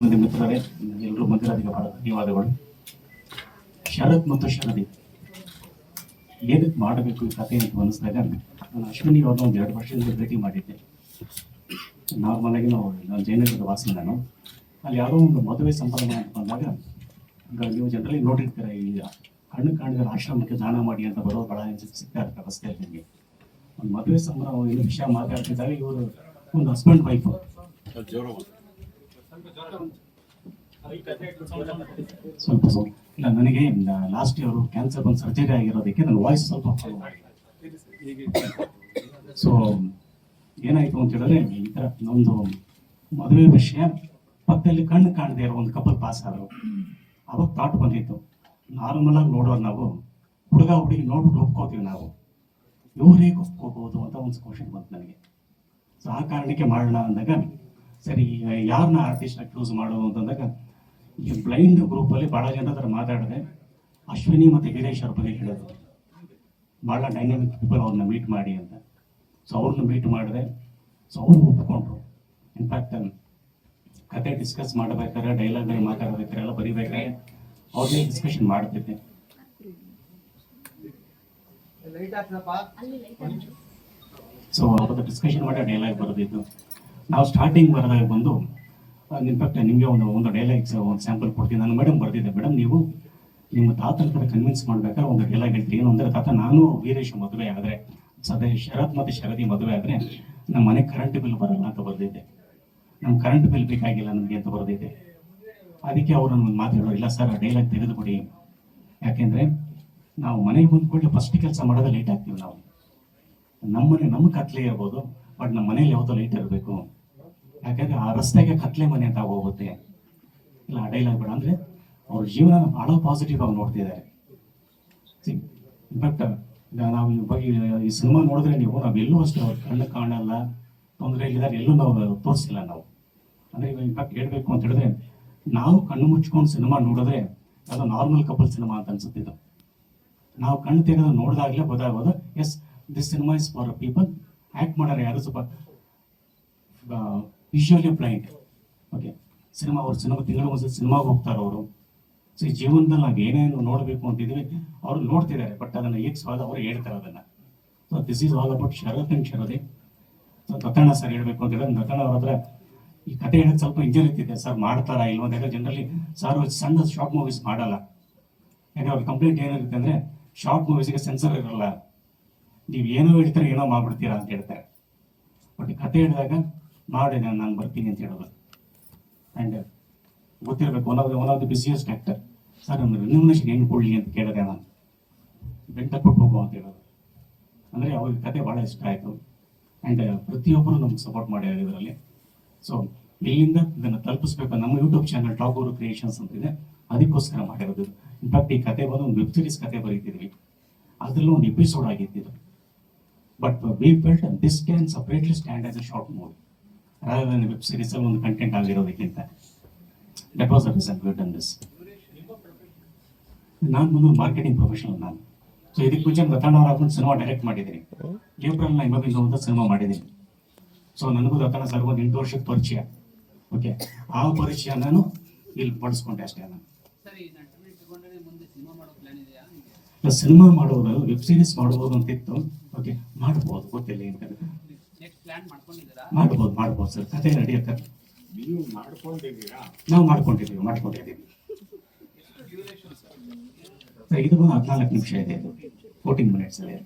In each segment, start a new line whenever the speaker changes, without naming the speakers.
ಮಂದಿ ಮಿತ್ರರೇ, ಎಲ್ಲರೂ ಮಂದಿರಾದಿಗೆ ಬಹಳ ಧನ್ಯವಾದಗಳು. ಶರತ್ ಮತ್ತು ಶರದಿ ಏನಕ್ಕೆ ಮಾಡಬೇಕು ಈ ಕಥೆ ಅಂತ ಅನಿಸಿದಾಗ, ನಾನು ಅಶ್ವಿನಿ ಅವ್ರನ್ನ ಒಂದು 2 ವರ್ಷದಿಂದ ಭೇಟಿ ಮಾಡಿದ್ದೆ. ನಾರ್ಮಲ್ ಆಗಿ ನಾನು ಜಯನಗರದ ವಾಸಿ. ನಾನು ಅಲ್ಲಿ ಯಾವುದೋ ಒಂದು ಮದುವೆ ಸಂಪ್ರದಾಯ ಅಂತ ಬಂದಾಗ, ನೀವು ಜನರಲಿ ನೋಡಿರ್ತೀರ, ಈ ಕಣ್ಣು ಕಾಣಿದ ಆಶ್ರಮಕ್ಕೆ ದಾನ ಮಾಡಿ ಅಂತ ಬರೋ ಬಹಳ ಸಿಗ್ತಾ ಇರ್ತಾರೆ ರಸ್ತೆಯಲ್ಲಿ. ನಿಮಗೆ ಒಂದು ಮದುವೆ ಸಂಭ್ರಮ ಏನು ವಿಷಯ ಮಾತಾಡ್ತಿದ್ದಾಗ ಇವರು ಒಂದು ಹಸ್ಬೆಂಡ್ ವೈಫ್ ಸ್ವಲ್ಪ ಇಲ್ಲ, ನನಗೆ ಲಾಸ್ಟ್ ಇಯರ್ ಕ್ಯಾನ್ಸರ್ ಒಂದು ಸರ್ಜರಿ ಆಗಿರೋದಕ್ಕೆ ನನ್ನ ವಾಯ್ಸ್ ಸ್ವಲ್ಪ ಸೊ ಏನಾಯ್ತು ಅಂತ ಹೇಳಿದ್ರೆ, ಈ ಥರ ಒಂದು ಮದುವೆ ವಿಷಯ ಪಕ್ಕದಲ್ಲಿ ಕಣ್ಣು ಕಾಣದೆ ಇರೋ ಒಂದು ಕಪಲ್ ಪಾಸ್ ಆದರು. ಅವಾಗ ಥಾಟ್ ಬಂದಿತ್ತು, ನಾರ್ಮಲ್ ಆಗಿ ನೋಡೋರು ನಾವು ಹುಡುಗ ಹುಡುಗಿ ನೋಡ್ಬಿಟ್ಟು ಒಪ್ಕೋತೀವಿ, ನಾವು ಇವ್ರು ಹೇಗೆ ಒಪ್ಕೋಬಹುದು ಅಂತ ಒಂದು ಕ್ವಶನ್ ಬಂತು ನನಗೆ. ಸೊ ಆ ಕಾರಣಕ್ಕೆ ಮಾಡೋಣ ಅಂದಾಗ, ಸರಿ ಯಾರನ್ನ ಆರ್ಟಿಸ್ಟ್ ಚೂಸ್ ಮಾಡೋದು ಅಂತಂದಾಗ, ಈ ಬ್ಲೈಂಡ್ ಗ್ರೂಪಲ್ಲಿ ಭಾಳ ಜನ ಹತ್ರ ಮಾತಾಡಿದೆ. ಅಶ್ವಿನಿ ಮತ್ತು ವೀರೇಶ್ ಅವ್ರ ಬಗ್ಗೆ ಹೇಳಿದ್ರು, ಭಾಳ ಡೈನಾಮಿಕ್ ಪೀಪಲ್, ಅವ್ರನ್ನ ಮೀಟ್ ಮಾಡಿ ಅಂತ. ಸೊ ಅವ್ರನ್ನ ಮೀಟ್ ಮಾಡಿದೆ. ಸೊ ಅವ್ರು ಒಪ್ಕೊಂಡ್ರು. ಇನ್ಫ್ಯಾಕ್ಟ್ ಕತೆ ಡಿಸ್ಕಸ್ ಮಾಡಬೇಕಾದ್ರೆ, ಡೈಲಾಗ್ಗಳು ಮಾತಾಡಬೇಕಾದ್ರೆ ಎಲ್ಲ ಬರೀಬೇಕಾದ್ರೆ ಅವ್ರನ್ನೇ ಡಿಸ್ಕಷನ್ ಮಾಡ್ತಿದ್ದೆ. ಸೊ ಅವತ್ತು ಡಿಸ್ಕಷನ್ ಮಾಡಿ ಡೈಲಾಗ್ ಬರೆದಿದ್ದು. ನಾವು ಸ್ಟಾರ್ಟಿಂಗ್ ಬರೆದಾಗ ಬಂದು, ಇನ್ಫ್ಯಾಕ್ಟ್ ನಿಮಗೆ ಒಂದು ಡೈಲಾಗ್ಸ್ ಒಂದು ಸ್ಯಾಂಪಲ್ ಕೊಡ್ತೀನಿ. ನಾನು ಮೇಡಮ್ ಬರೆದಿದ್ದೆ, ಮೇಡಮ್ ನೀವು ನಿಮ್ಮ ತಾತನ ಕಡೆ ಕನ್ವಿನ್ಸ್ ಮಾಡ್ಬೇಕಾದ್ರೆ ಒಂದು ಡೈಲಾಗ್ ಹೇಳ್ತೀವಿ. ಏನು ಅಂದರೆ, ತಾತ ನಾನು ವೀರೇಶ್ ಮದುವೆ ಆದರೆ, ಸದ್ಯ ಶರತ್ ಮತ್ತು ಶರದಿ ಮದುವೆ ಆದರೆ ನಮ್ಮ ಮನೆಗೆ ಕರೆಂಟ್ ಬಿಲ್ ಬರಲ್ಲ ಅಂತ ಬರೆದಿದ್ದೆ. ನಮ್ಗೆ ಕರೆಂಟ್ ಬಿಲ್ ಬೇಕಾಗಿಲ್ಲ ನಮಗೆ ಅಂತ ಬರೆದಿದ್ದೆ. ಅದಕ್ಕೆ ಅವರು ಒಂದು ಮಾತು ಹೇಳೋರು, ಇಲ್ಲ ಸರ್ ಡೈಲಾಗ್ ತೆಗೆದುಕೊಡಿ, ಯಾಕೆಂದರೆ ನಾವು ಮನೆಗೆ ಬಂದ ಕೂಡಲೇ ಫಸ್ಟ್ ಕೆಲಸ ಮಾಡೋದು ಲೇಟ್ ಆಗ್ತೀವಿ. ನಾವು ನಮ್ಮ ಕತ್ಲೆ ಇರ್ಬೋದು, ಬಟ್ ನಮ್ಮ ಮನೇಲಿ ಯಾವತ್ತೋ ಲೈಟ್ ಇರಬೇಕು. ಯಾಕಂದರೆ ಆ ರಸ್ತೆಗೆ ಕತ್ಲೆ ಮನೆ ಅಂತ ಹೋಗುತ್ತೆ. ಇಲ್ಲ ಆ ಡೈಲಾಗ್ ಬೇಡ ಅಂದರೆ ಅವ್ರ ಜೀವನ ಭಾಳ ಪಾಸಿಟಿವ್ ಆಗಿ ನೋಡ್ತಿದ್ದಾರೆ. ಇನ್ಫ್ಯಾಕ್ಟ್ ನಾವು ಈ ಸಿನಿಮಾ ನೋಡಿದ್ರೆ ನಾವೆಲ್ಲೂ ಅಷ್ಟೇ ಅವ್ರ ಕಣ್ಣು ಕಾಣಲ್ಲ, ತೊಂದರೆ ಇಲ್ಲಿದ್ದಾರೆ, ಎಲ್ಲೂ ನಾವು ತೋರಿಸಿಲ್ಲ ನಾವು. ಅಂದರೆ ಇನ್ಫ್ಯಾಕ್ಟ್ ಹೇಳ್ಬೇಕು ಅಂತ ಹೇಳಿದ್ರೆ, ನಾವು ಕಣ್ಣು ಮುಚ್ಕೊಂಡು ಸಿನಿಮಾ ನೋಡಿದ್ರೆ ಅದು ನಾರ್ಮಲ್ ಕಪಲ್ ಸಿನಿಮಾ ಅಂತ ಅನ್ಸುತ್ತಿದ್ದು. ನಾವು ಕಣ್ಣು ತೆಗೆದು ನೋಡಿದಾಗಲೇ ಗೊತ್ತಾಗೋದು, yes this cinema is for people. Act ಮಾಡೋರು ಯಾರು ಸ್ವಲ್ಪ ವಿಷುವಲಿ ಬ್ಲೈಂಡ್. ಓಕೆ, ಅವ್ರ ತಿಂಗಳು ಒಂದ್ಸತಿ ಸಿನಿಮಾಗೆ ಹೋಗ್ತಾರೆ ಅವರು. ಸೊ ಈ ಜೀವನದಲ್ಲಿ ನಾವು ಏನೇನು ನೋಡಬೇಕು ಅಂತಿದ್ವಿ ಅವರು ನೋಡ್ತಿದ್ದಾರೆ, ಬಟ್ ಅದನ್ನು ಹೇಗೆ ಸ್ವಾದ ಅವರು ಹೇಳ್ತಾರೆ ಅದನ್ನು. So this is all about Sharath and Sharadi. So Dattanna sir ಹೇಳ್ಬೇಕು ಅಂತ ಹೇಳಿದ್ರೆ, ದತ್ತಣ್ಣ ಅವ್ರ ಹತ್ರ ಈ ಕತೆ ಹೇಳೋದು ಸ್ವಲ್ಪ ಇಂಜರ್ ಇರ್ತಿದೆ, ಸರ್ ಮಾಡ್ತಾರಾ ಇಲ್ವ ಅಂತ. ಜನರಲಿ ಸರ್ ಸಣ್ಣ ಶಾರ್ಟ್ ಮೂವೀಸ್ ಮಾಡಲ್ಲ. ಯಾಕಂದ್ರೆ ಅವ್ರ ಕಂಪ್ಲೇಂಟ್ ಏನಿರುತ್ತೆ ಅಂದರೆ, ಶಾರ್ಟ್ ಮೂವೀಸ್ಗೆ ಸೆನ್ಸರ್ ಇರಲ್ಲ, ನೀವು ಏನೋ ಹೇಳ್ತಾರೆ ಏನೋ ಮಾಡ್ಬಿಡ್ತೀರಾ ಅಂತ ಹೇಳ್ತಾರೆ. ಬಟ್ ಈ ಕತೆ ಹೇಳಿದಾಗ ಮಾಡಿ ನಾನು ಬರ್ತೀನಿ ಅಂತ ಹೇಳೋದು. ಆ್ಯಂಡ್ ಗೊತ್ತಿರಬೇಕು, one of the busiest actor. Sir ನಮ್ಮ ರೆನ್ಯುಮಿನೇಷನ್ ಏನು ಕೊಡಲಿ ಅಂತ ಕೇಳಿದೆ ನಾನು. ಬೆಂಟ ಕೊಟ್ಟು ಹೋಗು ಅಂತ ಹೇಳೋದು. ಅಂದರೆ ಅವ್ರಿಗೆ ಕತೆ ಭಾಳ ಇಷ್ಟ ಆಯಿತು. ಆ್ಯಂಡ್ ಪ್ರತಿಯೊಬ್ಬರು ನಮ್ಗೆ ಸಪೋರ್ಟ್ ಮಾಡ್ಯಾರ ಇದರಲ್ಲಿ. ಸೊ ಇಲ್ಲಿಂದ ಇದನ್ನು ತಲುಪಿಸ್ಬೇಕು. ನಮ್ಮ ಯೂಟ್ಯೂಬ್ ಚಾನಲ್ ಟಾಗೂರು ಕ್ರಿಯೇಷನ್ಸ್ ಅಂತಿದೆ, ಅದಕ್ಕೋಸ್ಕರ ಮಾಡಿರೋದು. ಇನ್ಫ್ಯಾಕ್ಟ್ ಈ ಕತೆ ಬಂದು ಒಂದು ವೆಬ್ ಸೀರೀಸ್ ಕತೆ ಬರೀತಿದ್ವಿ, ಅದರಲ್ಲೂ ಒಂದು ಎಪಿಸೋಡ್ ಆಗಿದ್ದು. But we felt this can separately stand as a short movie rather than web ಸೀರೀಸಲ್ಲಿ ಒಂದು ಕಂಟೆಂಟ್ ಆಗಿರೋದಕ್ಕಿಂತ. That was the reason we done this. ನಾನು ಬಂದು ಮಾರ್ಕೆಟಿಂಗ್ ಪ್ರೊಫೆಷನಲ್ ನಾನು. ಸೊ ಇದಕ್ಕೆ ಮುಂಚೆ ದತ್ತಣ್ಣ ಅವ್ರು ಹಾಕೊಂಡು ಸಿನಿಮಾ ಡೈರೆಕ್ಟ್ ಮಾಡಿದ್ದೀನಿ. ಏಪ್ರಿಲ್ 9 ಅಂತ ಸಿನಿಮಾ ಮಾಡಿದ್ದೀನಿ. ಸೊ ನನಗೂ ದತ್ತಣ್ಣ ಸರ್ ಒಂದು 8 ವರ್ಷದ ಪರಿಚಯ. ಓಕೆ, ಆ ಪರಿಚಯ ನಾನು ಇಲ್ಲಿ ಪಡಿಸ್ಕೊಂಡೆ ಅಷ್ಟೇ. ನಾನು ಸಿನಿಮಾ ಮಾಡೋದು, ವೆಬ್ ಸೀರೀಸ್ ಮಾಡ್ಬೋದು ಅಂತಿತ್ತು. ಓಕೆ, ಮಾಡ್ಬೋದು, ಗೊತ್ತಿಲ್ಲ ಏನು ಮಾಡ್ಬೋದು ಸರ್. ಕತೆ ರೆಡಿ ಆಗ್ತದೆ, ನಾವು ಮಾಡ್ಕೊಂಡಿದ್ದೀವಿ. ಸರ್ ಇದು ಬಂದು 14 ನಿಮಿಷ ಇದೆ, ಇದು 14 ಮಿನಿಟ್ಸ್ ಇದೆ.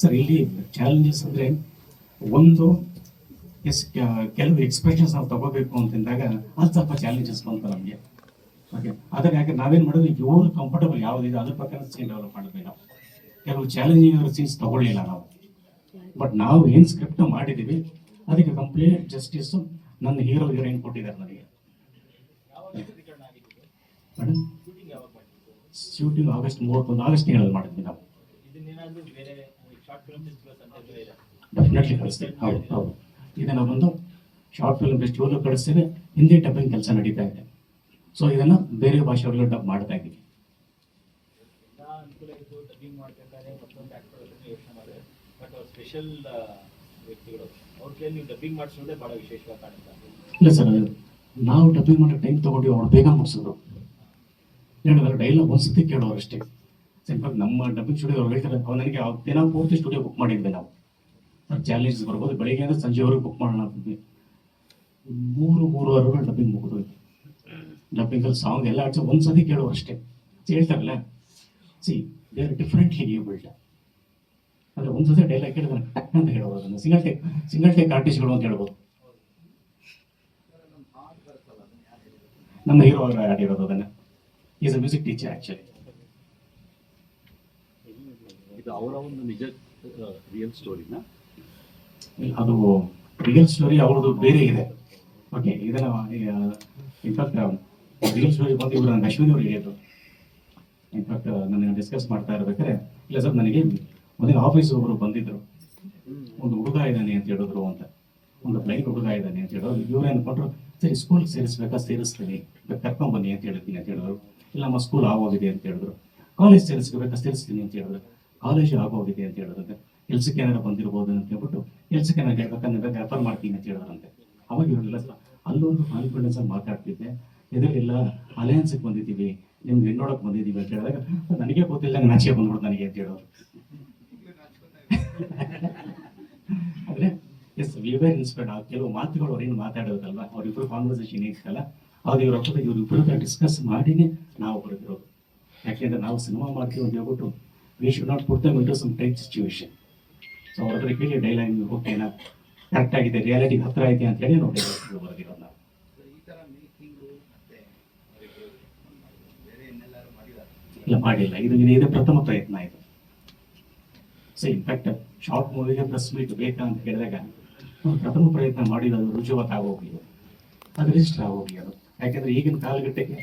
ಸರ್ ಇಲ್ಲಿ ಚಾಲೆಂಜಸ್ ಅಂದರೆ, ಒಂದು ಕೆಲವು ಎಕ್ಸ್ಪ್ರೆಷನ್ಸ್ ನಾವು ತಗೋಬೇಕು ಅಂತಂದಾಗ ಅದು ಸ್ವಲ್ಪ ಚಾಲೆಂಜಸ್ ಬಂತು ನಮಗೆ. ಓಕೆ, ಅದಕ್ಕೆ ಯಾಕೆ ನಾವೇನು ಮಾಡೋದು, ಇವರು ಕಂಫರ್ಟಬಲ್ ಯಾವುದಿದೆ ಅದ್ರ ಪ್ರಕಾರ ಸೀನ್ ಡೆವಲಪ್ ಮಾಡಿದ್ವಿ ನಾವು. ಕೆಲವು ಚಾಲೆಂಜಿಂಗ್ ಸೀನ್ಸ್ ತಗೊಳ್ಳಿಲ್ಲ ನಾವು. ಬಟ್ ನಾವು ಏನು ಸ್ಕ್ರಿಪ್ಟ್ ಮಾಡಿದ್ದೀವಿ ಅದಕ್ಕೆ ಕಂಪ್ಲೀಟ್ ಜಸ್ಟಿಸು ನನ್ನ ಹೀರೋಯಿನ್ ಕೊಟ್ಟಿದ್ದಾರೆ ನನಗೆ. ಮೇಡಮ್ ಶೂಟಿಂಗ್ ಆಗಸ್ಟ್ 31 ಆಗಸ್ಟ್ ತಿಂಗಳಲ್ಲಿ ಮಾಡಿದ್ವಿ ನಾವು. ಡೆಫಿನೆಟ್ಲಿ ಕಳಿಸ್ತೀವಿ. ಹೌದು, ಇದನ್ನು ಬಂದು ಶಾರ್ಟ್ ಫಿಲ್ಮ್ ಫೆಸ್ಟಿವಲ್ ಕಳಿಸ್ತೇವೆ. ಹಿಂದಿ ಡಬ್ಬಿಂಗ್ ಕೆಲಸ ನಡೀತಾ ಇದೆ. ಸೊ ಇದನ್ನು ಬೇರೆ ಭಾಷೆಗಳಲ್ಲೂ ಡಬ್ ಮಾಡ್ತಾ ಇದ್ದೀವಿ.
ಅನುಕೂಲ ಇತ್ತು ಡಬ್ಬಿಂಗ್ ಮಾಡಬೇಕಾದ್ರೆ ಮತ್ತೊಂದು ಆ್ಯಕ್ಟರ್ ಯೋಚನೆ ಮಾಡಿದೆ. ಬಟ್ ಅವ್ರು ಸ್ಪೆಷಲ್ ವ್ಯಕ್ತಿಗಳು ಅವ್ರ ಕೈಯಲ್ಲಿ ನೀವು ಡಬ್ಬಿಂಗ್ ಮಾಡಿಸೋದೇ ಬಹಳ ವಿಶೇಷವಾಗಿ ಕಾಣುತ್ತೆ.
ಇಲ್ಲ ಸರ್, ನಾವು ಡಬ್ಬಿಂಗ್ ಮಾಡೋ ಟೈಮ್ ತೊಗೊಂಡು ಅವ್ರು ಬೇಗ ಮುಗಿಸಿದ್ರು. ಹೇಳಿದ್ರೆ ಡೈಲಾಗ್ ಒಂದ್ಸತಿ ಕೇಳೋರು ಅಷ್ಟೇ. ಸಿಂಪಲ್ ನಮ್ಮ ಡಬ್ಬಿಂಗ್ ಸ್ಟುಡಿಯೋ ಅವ್ರು ಹೇಳ್ತಾರೆ, ಅವ್ರು ನನಗೆ ದಿನ ಪೂರ್ತಿ ಸ್ಟುಡಿಯೋ ಬುಕ್ ಮಾಡಿದ್ವಿ ನಾವು. ಚಾಲೆಂಜಸ್ ಬರ್ಬೋದು, ಬೆಳಿಗ್ಗೆಯಿಂದ ಸಂಜೆವರೆಗೂ ಬುಕ್ ಮಾಡೋಣ ಅಂತಿದ್ವಿ. 3-3.5 ಡಬ್ಬಿಂಗ್ ಮುಗಿದೋಯ್ತು. ಡಬ್ಬಿಂಗಲ್ಲಿ ಸಾಂಗ್ ಎಲ್ಲ ಆಡ್ಸಿ ಒಂದ್ಸತಿ ಕೇಳೋರು ಅಷ್ಟೇ. ಹೇಳ್ತಾರಲ್ಲ, C they are differently abled. ಅಂದರೆ ಒಂದ್ಸತಿ ಡೈಲಾಗ್ ಕೇಳಿದ್ರೆ ಟಕ್ ಅಂತ ಹೇಳೋರು ಅದನ್ನು. ಸಿಂಗಲ್ ಟೇಕ್ ಆರ್ಟಿಸ್ಟ್ಗಳು ಅಂತ ಹೇಳ್ಬೋದು. ನಮ್ಮ ಹೀರೋ ಅವರು ಆಡಿರೋದು ಅದನ್ನು. Is a music teacher actually.
ಇದು ಅವರ ಒಂದು ನಿಜ ರಿಯಲ್ ಸ್ಟೋರಿನ?
ಅದು ರಿಯಲ್ ಸ್ಟೋರಿ ಅವ್ರದ್ದು ಬೇರೆ ಇದೆ. ಓಕೆ, ಇದನ್ನು ಇನ್ಫ್ಯಾಕ್ಟ್ ರಿಯಲ್ ಸ್ಟೋರಿ ಬಂದು ಇವರು ನನ್ನ ಅಶ್ವಿನಿ ಅವರು ಹೇಳಿದ್ರು. ಇನ್ಫ್ಯಾಕ್ಟ್ ನನಗೆ ಡಿಸ್ಕಸ್ ಮಾಡ್ತಾ ಇರ್ಬೇಕಾದ್ರೆ, ಇಲ್ಲ ಸರ್ ನನಗೆ ಒಂದಿನ ಆಫೀಸ್ ಒಬ್ಬರು ಬಂದಿದ್ರು, ಒಂದು ಹುಡುಗ ಇದ್ದಾನೆ ಅಂತ ಹೇಳಿದ್ರು ಅಂತ, ಒಂದು ಬ್ಲೈಂಡ್ ಹುಡುಗ ಇದ್ದಾನೆ ಅಂತ ಹೇಳಿದ್ರು. ಇವ್ರು ಅನ್ಕೊಂಡ್ರು, ಸರಿ ಸ್ಕೂಲ್ಗೆ ಸೇರಿಸ್ಬೇಕಾ, ಸೇರಿಸ್ತೀನಿ, ಕರ್ಕೊಂಡ್ಬನ್ನಿ ಅಂತ ಹೇಳ್ತೀನಿ ಅಂತ ಹೇಳಿದ್ರು. ಇಲ್ಲ ನಮ್ಮ ಸ್ಕೂಲ್ ಆಗೋಗಿದೆ ಅಂತ ಹೇಳಿದ್ರು. ಕಾಲೇಜ್ ಸೇರಿಸ್ಬೇಕಾ, ಸೇರಿಸ್ತೀನಿ ಅಂತ ಹೇಳಿದ್ರು. ಕಾಲೇಜ್ ಆಗೋಗಿದೆ ಅಂತ ಹೇಳಿದ್ರಂತೆ. ಕೆಲ್ಸಕ್ಕೆ ಏನಾರು ಬಂದಿರ್ಬೋದು ಅಂತ ಹೇಳ್ಬಿಟ್ಟು ಕೆಲ್ಸಕ್ಕೆ ಏನಾರು ಬೇಕಾದ್ರೆ ರೆಫರ್ ಮಾಡ್ತೀನಿ ಅಂತ ಹೇಳಿದ್ರಂತೆ. ಅವಾಗ ಇವ್ರಿಲ್ಲ ಸರ್, ಅಲ್ಲೊಂದು ಕಾನ್ಫಿಡೆನ್ಸ್ ಆಗಿ ಮಾತಾಡ್ತಿದ್ದೆ. ಎದುರಿಲ್ಲ ಅಲಯನ್ಸ್ಗೆ ಬಂದಿದ್ದೀವಿ, ನಿಮ್ಗೆ ಹೆಣ್ಣೋಡಕ್ಕೆ ಬಂದಿದ್ದೀವಿ ಅಂತ ಹೇಳಿದಾಗ ನನಗೆ ಗೊತ್ತಿಲ್ಲ, ನಾಚಿಕೆ ಬಂದ್ಬಿಡ್ತು ನನಗೆ ಅಂತ ಹೇಳೋರು. ಆದರೆ ಎಸ್ ವಿ ವೇರ್ ಇನ್ಸ್ಪೈರ್ಡ್. ಆ ಕೆಲವು ಮಾತುಗಳು ಅವ್ರೇನು ಮಾತಾಡೋದಲ್ವ, ಅವರಿಬ್ಬರು ಕಾನ್ವರ್ಸೇಷನ್ ಇರ್ತಲ್ಲ, ಅದು ಇವರಿಬ್ಬರು ಡಿಸ್ಕಸ್ ಮಾಡಿನೇ ನಾವು ಬರೆದಿರೋದು. ಯಾಕೆಂದರೆ ನಾವು ಸಿನಿಮಾ ಮಾಡ್ತೀವಿ ಅಂತ ಹೇಳ್ಬಿಟ್ಟು we should not put them into some tight situation. So ಅವ್ರ ಹತ್ರ ಕೇಳಿ ಡೈಲಾಗ್ ಓಕೆನಾ, ಕರೆಕ್ಟ್ ಆಗಿದೆ, ರಿಯಾಲಿಟಿಗೆ ಹತ್ರ ಐತೆ ಅಂತ ಹೇಳಿ ನಾವು ಡೈಲಾಗ್ ಬರೆದಿರೋದು ನಾವು. ಇಲ್ಲ ಮಾಡಿಲ್ಲ, ಇದು ಪ್ರಥಮ ಪ್ರಯತ್ನ ಇದು. ಸೊ ಇನ್ಫ್ಯಾಕ್ಟ್ ಶಾರ್ಟ್ ಮೂವಿಗೆ ಪ್ರೆಸ್ ಮೀಟ್ ಬೇಕಾ ಅಂತ ಕೇಳಿದಾಗ ಪ್ರಥಮ ಪ್ರಯತ್ನ ಮಾಡಿರೋದು ರುಜುವಾತ್ ಆಗೋಗ್ಲಿ, ಅದು ರಿಜಿಸ್ಟರ್ ಆಗೋಗ್ಲಿ ಅದು. ಯಾಕೆಂದ್ರೆ ಈಗಿನ ಕಾಲಘಟ್ಟಕ್ಕೆ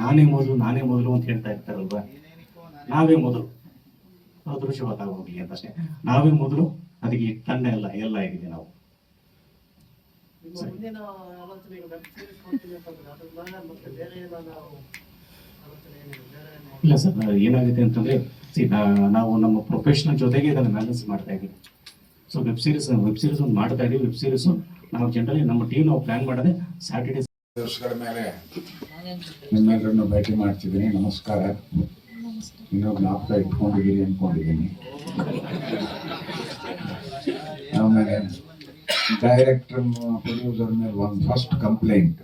ನಾನೇ ಮೊದಲು ಅಂತ ಹೇಳ್ತಾ ಇರ್ತಾರಲ್ವಾ, ನಾವೇ ಮೊದಲು, ಅದು ರುಜುವಾತ್ ಆಗೋಗ್ಲಿ ಅಂತ ಅಷ್ಟೇ. ನಾವೇ ಮೊದಲು, ಅದಕ್ಕೆ ತಂಡ ಎಲ್ಲ ಆಗಿದೆ ನಾವು. ಇಲ್ಲ ಸರ್, ಏನಾಗುತ್ತೆ ಅಂತಂದ್ರೆ ನಾವು ನಮ್ಮ ಪ್ರೊಫೆಷನಲ್ ಜೊತೆಗೆ ಇದನ್ನು ಬ್ಯಾಲೆನ್ಸ್ ಮಾಡ್ತಾ ಇದ್ದೀವಿ. ಸೊ ವೆಬ್ ಸೀರೀಸ್ ಒಂದು ಮಾಡ್ತಾ ಇದ್ದೀವಿ. ವೆಬ್ ಸೀರೀಸು ನಾವು ಜನರಲಿ ನಮ್ಮ ಟೀಮ್ ನಾವು ಪ್ಲಾನ್ ಮಾಡೋದೇ ಸ್ಯಾಟರ್ಡೇ.
ವರ್ಷಗಳ ಮೇಲೆ ನಿಮ್ಮೆಲ್ಲರನ್ನು ಭೇಟಿ ಮಾಡ್ತಿದ್ದೀನಿ. ನಮಸ್ಕಾರ. ಇನ್ನೂ ಜ್ಞಾಪಕ ಇಟ್ಕೊಂಡಿದ್ದೀರಿ ಅಂದ್ಕೊಂಡಿದ್ದೀನಿ. ಆಮೇಲೆ ಡೈರೆಕ್ಟರ್ ಪ್ರೊಡ್ಯೂಸರ್ ಮೇಲೆ ಒಂದು ಫಸ್ಟ್ ಕಂಪ್ಲೇಂಟ್,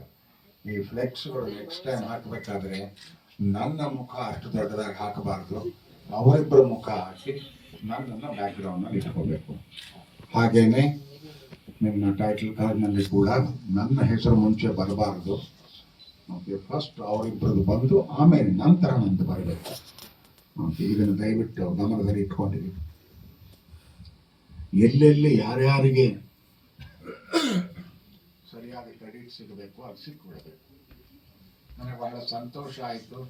ಈ ಫ್ಲೆಕ್ಸ್ಗಳು ನೆಕ್ಸ್ಟ್ ಟೈಮ್ ಹಾಕಬೇಕಾದ್ರೆ ನನ್ನ ಮುಖ ಅಷ್ಟು ದೊಡ್ಡದಾಗಿ ಹಾಕಬಾರ್ದು, ಅವರಿಬ್ಬರ ಮುಖ ಹಾಕಿ ನನ್ನನ್ನು ಬ್ಯಾಕ್ಗ್ರೌಂಡ್ನಲ್ಲಿ ಇಟ್ಕೋಬೇಕು. ಹಾಗೇನೆ ನಿಮ್ಮ ಟೈಟಲ್ ಕಾರ್ಡ್ನಲ್ಲಿ ಕೂಡ ನನ್ನ ಹೆಸರು ಮುಂಚೆ ಬರಬಾರ್ದು. ಓಕೆ, ಫಸ್ಟ್ ಅವರಿಬ್ಬರದ್ದು ಬಂದು ಆಮೇಲೆ ನಂತರ ನಂದು ಬರಬೇಕು. ಓಕೆ, ಇದನ್ನು ದಯವಿಟ್ಟು ಗಮನದಲ್ಲಿ ಇಟ್ಕೊಂಡಿದ್ದೀವಿ. ಎಲ್ಲೆಲ್ಲಿ ಯಾರ್ಯಾರಿಗೆ ಸರಿಯಾದ ಕ್ರೆಡಿಟ್ ಸಿಗಬೇಕು ಅದು ಸಿಕ್ಬಿಡಬೇಕು. ನನಗೆ ಬಹಳ ಸಂತೋಷ ಆಯಿತು.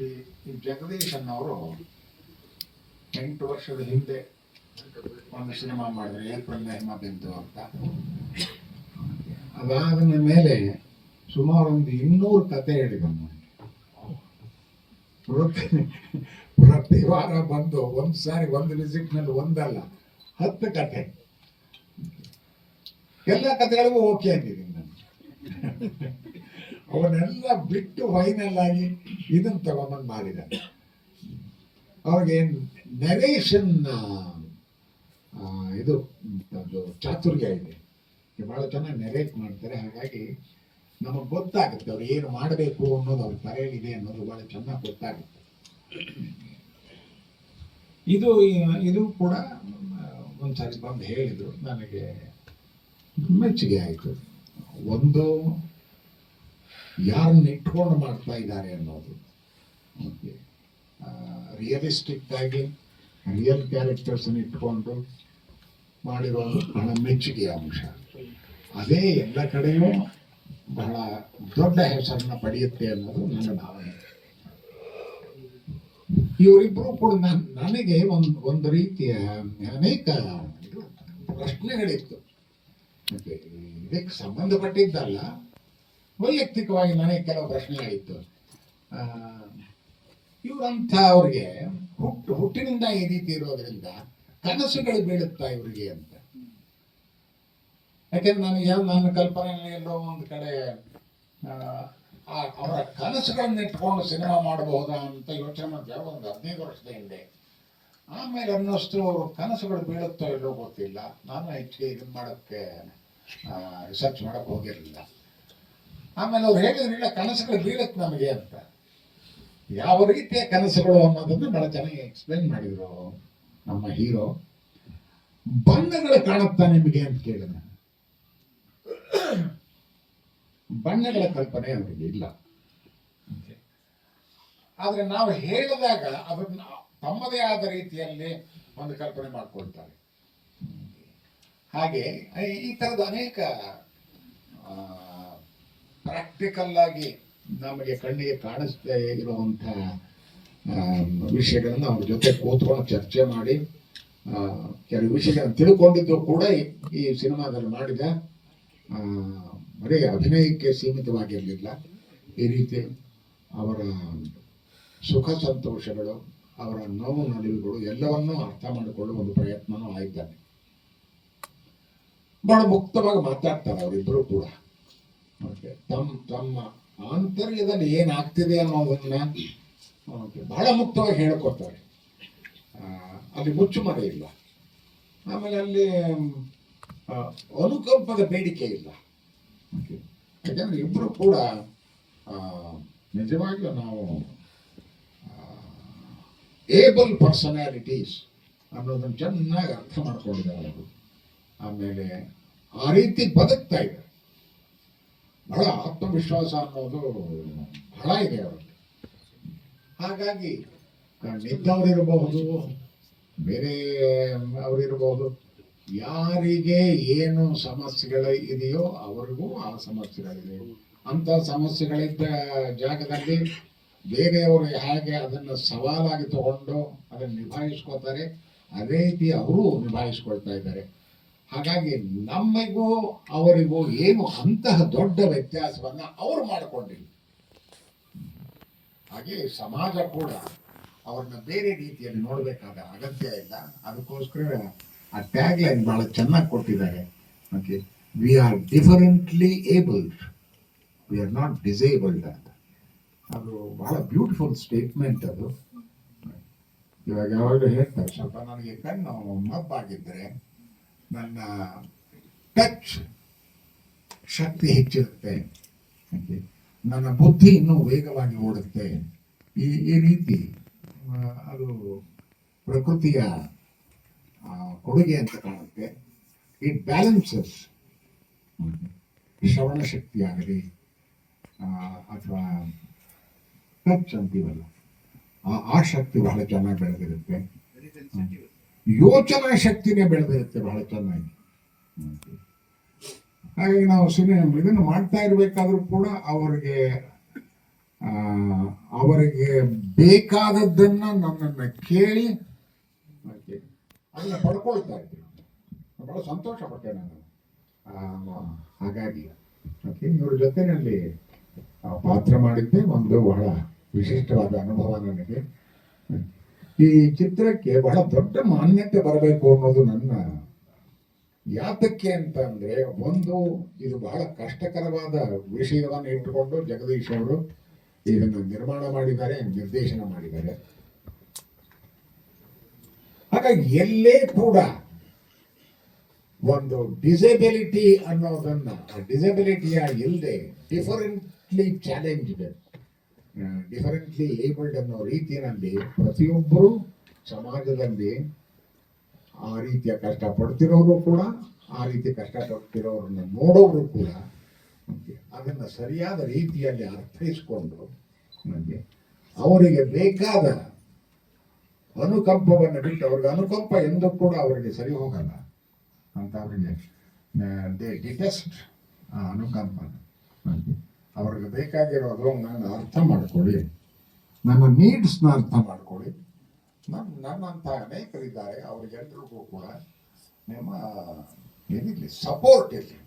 ಈ ಜಗದೀಶ್ ಅನ್ನೋರು 8 ವರ್ಷದ ಹಿಂದೆ ಒಂದು ಸಿನಿಮಾ ಮಾಡಿದ್ರು, ಏಪ್ರಿಲ್ ಹಿಮ ಬಿಂದು ಅಂತ. ಅದಾದ ಮೇಲೆ ಸುಮಾರು ಒಂದು 200 ಕತೆ ಹೇಳಿದನು. ಪ್ರತಿ ವಾರ ಬಂದು ಒಂದ್ಸಾರಿ ಒಂದು ವಿಸಿಟ್ನಲ್ಲಿ ಒಂದಲ್ಲ 10 ಕತೆ, ಎಲ್ಲ ಕತೆಗಳಿಗೂ ಓಕೆ ಅಂತಿದ್ದೀನಿ ನಾನು. ಅವನ್ನೆಲ್ಲ ಬಿಟ್ಟು ಫೈನಲ್ ಆಗಿ ಇದನ್ನು ತಗೊಂಬಂದು ಮಾಡಿದ್ದಾನೆ. ಅವ್ರಿಗೆ ನರೇಷನ್ ಇದು ಒಂದು ಚಾತುರ್ಯ ಇದೆ, ಬಹಳ ಚೆನ್ನಾಗಿ ನೆರೇಟ್ ಮಾಡ್ತಾರೆ. ಹಾಗಾಗಿ ನಮಗೆ ಗೊತ್ತಾಗುತ್ತೆ ಅವ್ರು ಏನು ಮಾಡಬೇಕು ಅನ್ನೋದು ಅವ್ರ ತಲೆಯಲ್ಲಿದೆ ಅನ್ನೋದು ಬಹಳ ಚೆನ್ನಾಗಿ ಗೊತ್ತಾಗುತ್ತೆ. ಇದು ಕೂಡ ಒಂದ್ಸಾರಿ ಬಂದು ಹೇಳಿದ್ರು, ನನಗೆ ಮೆಚ್ಚುಗೆ ಆಯಿತು. ಒಂದು ಯಾರನ್ನ ಇಟ್ಕೊಂಡು ಮಾಡ್ತಾ ಇದ್ದಾರೆ ಅನ್ನೋದು, ಓಕೆ, ರಿಯಲಿಸ್ಟಿಕ್ ಆಗಿ ರಿಯಲ್ ಕ್ಯಾರೆಕ್ಟರ್ಸನ್ನು ಇಟ್ಕೊಂಡು ಮಾಡಿರೋದು ಬಹಳ ಮೆಚ್ಚುಗೆಯ ಅಂಶ. ಅದೇ ಎಲ್ಲ ಕಡೆಯೂ ಬಹಳ ದೊಡ್ಡ ಹೆಸರನ್ನ ಪಡೆಯುತ್ತೆ ಅನ್ನೋದು ನನ್ನ ಭಾವನೆ. ಇವರಿಬ್ಬರು ಕೂಡ ನನಗೆ ಒಂದು ರೀತಿಯ ಅನೇಕ ಪ್ರಶ್ನೆಗಳಿತ್ತು. ಇದಕ್ಕೆ ಸಂಬಂಧಪಟ್ಟಿದ್ದಲ್ಲ, ವೈಯಕ್ತಿಕವಾಗಿ ನನಗೆ ಕೆಲವು ಪ್ರಶ್ನೆಗಳಿತ್ತು. ಇವರಂಥ ಅವ್ರಿಗೆ ಹುಟ್ಟಿನಿಂದ ಈ ರೀತಿ ಇರೋದ್ರಿಂದ ಕನಸುಗಳು ಬೀಳುತ್ತಾ ಇವರಿಗೆ ಅಂತ. ಯಾಕೆಂದ್ರೆ ನನಗೆ ನನ್ನ ಕಲ್ಪನೆಯಲ್ಲಿ ಎಲ್ಲೋ ಒಂದು ಕಡೆ ಅವರ ಕನಸುಗಳನ್ನ ಇಟ್ಕೊಂಡು ಸಿನಿಮಾ ಮಾಡಬಹುದಾ ಅಂತ ಯೋಚನೆ ಮಾಡಿದೆ ಒಂದು 15 ವರ್ಷದ ಹಿಂದೆ. ಆಮೇಲೆ ಅನ್ನಷ್ಟು ಕನಸುಗಳು ಬೀಳುತ್ತೋ ಇಲ್ಲೋ ಗೊತ್ತಿಲ್ಲ. ನಾನು ಹೆಚ್ಚಿಗೆ ಇದನ್ನ ಮಾಡೋಕ್ಕೆ ರಿಸರ್ಚ್ ಮಾಡೋಕ್ಕೆ ಹೋಗಿರಲಿಲ್ಲ. ಆಮೇಲೆ ಅವ್ರು ಹೇಳಿದ್ರಿಲ್ಲ ಕನಸುಗಳು ಬೀಳುತ್ತೆ ನಮಗೆ ಅಂತ. ಯಾವ ರೀತಿಯ ಕನಸುಗಳು ಅನ್ನೋದನ್ನು ಬಹಳ ಚೆನ್ನಾಗಿ ಎಕ್ಸ್ಪ್ಲೈನ್ ಮಾಡಿದ್ರು ನಮ್ಮ ಹೀರೋ. ಬಣ್ಣಗಳು ಕಾಣುತ್ತಾ ನಿಮಗೆ ಅಂತ ಕೇಳಿದ. ಬಣ್ಣಗಳ ಕಲ್ಪನೆ ಅವರಿಗೆ ಇಲ್ಲ. ಆದ್ರೆ ನಾವು ಹೇಳಿದಾಗ ಅದನ್ನ ತಮ್ಮದೇ ಆದ ರೀತಿಯಲ್ಲಿ ಒಂದು ಕಲ್ಪನೆ ಮಾಡ್ಕೊಳ್ತಾರೆ. ಹಾಗೆ ಈ ತರದ ಅನೇಕ ಪ್ರಾಕ್ಟಿಕಲ್ ಆಗಿ ನಮಗೆ ಕಣ್ಣಿಗೆ ಕಾಣಿಸ್ತಾ ಇರುವಂತಹ ವಿಷಯಗಳನ್ನ ಅವ್ರ ಜೊತೆ ಕೂತ್ಕೊಂಡು ಚರ್ಚೆ ಮಾಡಿ ಕೆಲವು ವಿಷಯಗಳನ್ನು ತಿಳ್ಕೊಂಡಿದ್ದು ಕೂಡ ಈ ಸಿನಿಮಾದಲ್ಲಿ ಮಾಡಿದ. ಬರೀ ಅಭಿನಯಕ್ಕೆ ಸೀಮಿತವಾಗಿರಲಿಲ್ಲ. ಈ ರೀತಿ ಅವರ ಸುಖ ಸಂತೋಷಗಳು, ಅವರ ನೋವು ನಲಿವುಗಳು ಎಲ್ಲವನ್ನೂ ಅರ್ಥ ಮಾಡಿಕೊಳ್ಳುವ ಒಂದು ಪ್ರಯತ್ನನೂ ಆಯ್ತಾನೆ. ಬಹಳ ಮುಕ್ತವಾಗಿ ಮಾತಾಡ್ತಾರೆ ಅವರಿಬ್ಬರು ಕೂಡ. ತಮ್ಮ ಆಂತರ್ಯದಲ್ಲಿ ಏನಾಗ್ತಿದೆ ಅನ್ನೋದನ್ನ ಬಹಳ ಮುಕ್ತವಾಗಿ ಹೇಳ್ಕೊಡ್ತಾರೆ. ಅಲ್ಲಿ ಮುಚ್ಚುಮರೆ ಇಲ್ಲ. ಆಮೇಲೆ ಅಲ್ಲಿ ಅನುಕಂಪದ ಬೇಡಿಕೆ ಇಲ್ಲ. ಯಾಕಂದ್ರೆ ಇಬ್ಬರು ಕೂಡ ನಿಜವಾಗಿಯೂ ನಾವು ಏಬಲ್ ಪರ್ಸನಾಲಿಟೀಸ್ ಅನ್ನೋದನ್ನು ಚೆನ್ನಾಗಿ ಅರ್ಥ ಮಾಡ್ಕೊಂಡಿದ್ದಾರೆ ಅವರು. ಆಮೇಲೆ ಆ ರೀತಿ ಬದುಕ್ತಾ ಇದ್ದಾರೆ. ಬಹಳ ಆತ್ಮವಿಶ್ವಾಸ ಅನ್ನೋದು ಬಹಳ ಇದೆ ಅವರಲ್ಲಿ. ಹಾಗಾಗಿ ನಿದ್ದವರಿರಬಹುದು, ಬೇರೆ ಅವರಿರಬಹುದು, ಯಾರಿಗೆ ಏನು ಸಮಸ್ಯೆಗಳು ಇದೆಯೋ ಅವರಿಗೂ ಆ ಸಮಸ್ಯೆಗಳಿದೆ. ಅಂತ ಸಮಸ್ಯೆಗಳಿದ್ದ ಜಾಗದಲ್ಲಿ ಬೇರೆಯವರು ಹೇಗೆ ಅದನ್ನು ಸವಾಲಾಗಿ ತಗೊಂಡು ಅದನ್ನು ನಿಭಾಯಿಸ್ಕೋತಾರೆ, ಅದೇ ರೀತಿ ಅವರು ನಿಭಾಯಿಸ್ಕೊಳ್ತಾ ಇದ್ದಾರೆ. ಹಾಗಾಗಿ ನಮಗೂ ಅವರಿಗೂ ಏನು ಅಂತಹ ದೊಡ್ಡ ವ್ಯತ್ಯಾಸವನ್ನ ಅವರು ಮಾಡಿಕೊಂಡಿಲ್ಲ. ಹಾಗೆ ಸಮಾಜ ಕೂಡ ಅವ್ರನ್ನ ಬೇರೆ ರೀತಿಯಲ್ಲಿ ನೋಡಬೇಕಾದ ಅಗತ್ಯ ಇಲ್ಲ. ಅದಕ್ಕೋಸ್ಕರ ಆ ಟ್ಯಾಗ್ ಲೈನ್ ಬಹಳ ಚೆನ್ನಾಗಿ ಕೊಟ್ಟಿದ್ದಾರೆ. Okay, we are differently abled, we are not disabled ಅಂತ. ಅದು ಬಹಳ ಬ್ಯೂಟಿಫುಲ್ ಸ್ಟೇಟ್ಮೆಂಟ್ ಅದು. ಇವಾಗ ಯಾವಾಗಲೂ ಹೇಳ್ತಾರೆ, ಸ್ವಲ್ಪ ನನಗೆ ಕಣ್ಣು ಮಬ್ಬಾಗಿದ್ದರೆ ನನ್ನ ಟಚ್ ಶಕ್ತಿ ಹೆಚ್ಚಿರುತ್ತೆ, ನನ್ನ ಬುದ್ಧಿ ಇನ್ನೂ ವೇಗವಾಗಿ ಓಡುತ್ತೆ. ಈ ರೀತಿ ಅದು ಪ್ರಕೃತಿಯ ಕೊಡುಗೆ ಅಂತ ಕಾಣುತ್ತೆ. It balances. ಶ್ರವಣ ಶಕ್ತಿ ಆಗಲಿ ಅಥವಾ ಟಚ್ ಅಂತೀವಲ್ಲ, ಆ ಶಕ್ತಿ ಬಹಳ ಚೆನ್ನಾಗಿ ಬೆಳೆದಿರುತ್ತೆ. ಯೋಚನಾ ಶಕ್ತಿನೇ ಬೆಳೆದಿರುತ್ತೆ ಬಹಳ ಚೆನ್ನಾಗಿ. ಹಾಗಾಗಿ ನಾವು ಇದನ್ನು ಮಾಡ್ತಾ ಇರಬೇಕಾದ್ರೂ ಕೂಡ ಅವರಿಗೆ ಬೇಕಾದದ್ದನ್ನ ನನ್ನನ್ನು ಕೇಳಿ ಅದನ್ನ ಪಡ್ಕೊಳ್ತಾ ಇದ್ದೆ. ಬಹಳ ಸಂತೋಷ ಪಟ್ಟೆ ನಾನು. ಹಾಗಾಗಿ ಇವ್ರ ಜೊತೆನಲ್ಲಿ ಪಾತ್ರ ಮಾಡಿದ್ದೆ ಒಂದು ಬಹಳ ವಿಶಿಷ್ಟವಾದ ಅನುಭವ ನನಗೆ. ಈ ಚಿತ್ರಕ್ಕೆ ಬಹಳ ದೊಡ್ಡ ಮಾನ್ಯತೆ ಬರಬೇಕು ಅನ್ನೋದು ನನ್ನ. ಯಾತಕ್ಕೆ ಅಂತ ಅಂದ್ರೆ, ಒಂದು, ಇದು ಬಹಳ ಕಷ್ಟಕರವಾದ ವಿಷಯವನ್ನು ಇಟ್ಟುಕೊಂಡು ಜಗದೀಶ್ ಅವರು ಇದನ್ನು ನಿರ್ಮಾಣ ಮಾಡಿದ್ದಾರೆ, ನಿರ್ದೇಶನ ಮಾಡಿದ್ದಾರೆ. ಹಾಗಾಗಿ ಎಲ್ಲೇ ಕೂಡ ಒಂದು ಡಿಸೆಬಿಲಿಟಿ ಅನ್ನೋದನ್ನ, ಡಿಸೆಬಿಲಿಟಿಯ ಇಲ್ಲದೆ ಡಿಫರೆಂಟ್ಲಿ ಚಾಲೆಂಜ್ಡ್, ಡಿಫರೆಂಟ್ಲಿ ಏಬಲ್ಡ್ ಅನ್ನೋ ರೀತಿಯಲ್ಲಿ ಪ್ರತಿಯೊಬ್ಬರು ಸಮಾಜದಲ್ಲಿ ಆ ರೀತಿಯ ಕಷ್ಟಪಡ್ತಿರೋರು ಕೂಡ, ಆ ರೀತಿ ಕಷ್ಟಪಡ್ತಿರೋರನ್ನ ನೋಡೋರು ಕೂಡ ಅದನ್ನು ಸರಿಯಾದ ರೀತಿಯಲ್ಲಿ ಅರ್ಥೈಸ್ಕೊಂಡು ಅವರಿಗೆ ಬೇಕಾದ ಅನುಕಂಪವನ್ನು ಬಿಟ್ಟು, ಅವ್ರಿಗೆ ಅನುಕಂಪ ಎಂದೂ ಕೂಡ ಅವರಿಗೆ ಸರಿ ಹೋಗಲ್ಲ ಅಂತ ಅವರಿಗೆ ದೇ ಡಿಟೆಸ್ಟ್ ಅನುಕಂಪ. ಅವ್ರಿಗೆ ಬೇಕಾಗಿರೋದು ನಾನು ಅರ್ಥ ಮಾಡ್ಕೊಳ್ಳಿ, ನನ್ನ ನೀಡ್ಸ್ನ ಅರ್ಥ ಮಾಡ್ಕೊಳ್ಳಿ. ನನ್ನಂತ ಅನೇಕರಿದ್ದಾರೆ, ಅವ್ರಿಗೆಲ್ರಿಗೂ ಕೂಡ ನಿಮ್ಮ ಏನಿರಲಿ ಸಪೋರ್ಟ್ ಇರಲಿ,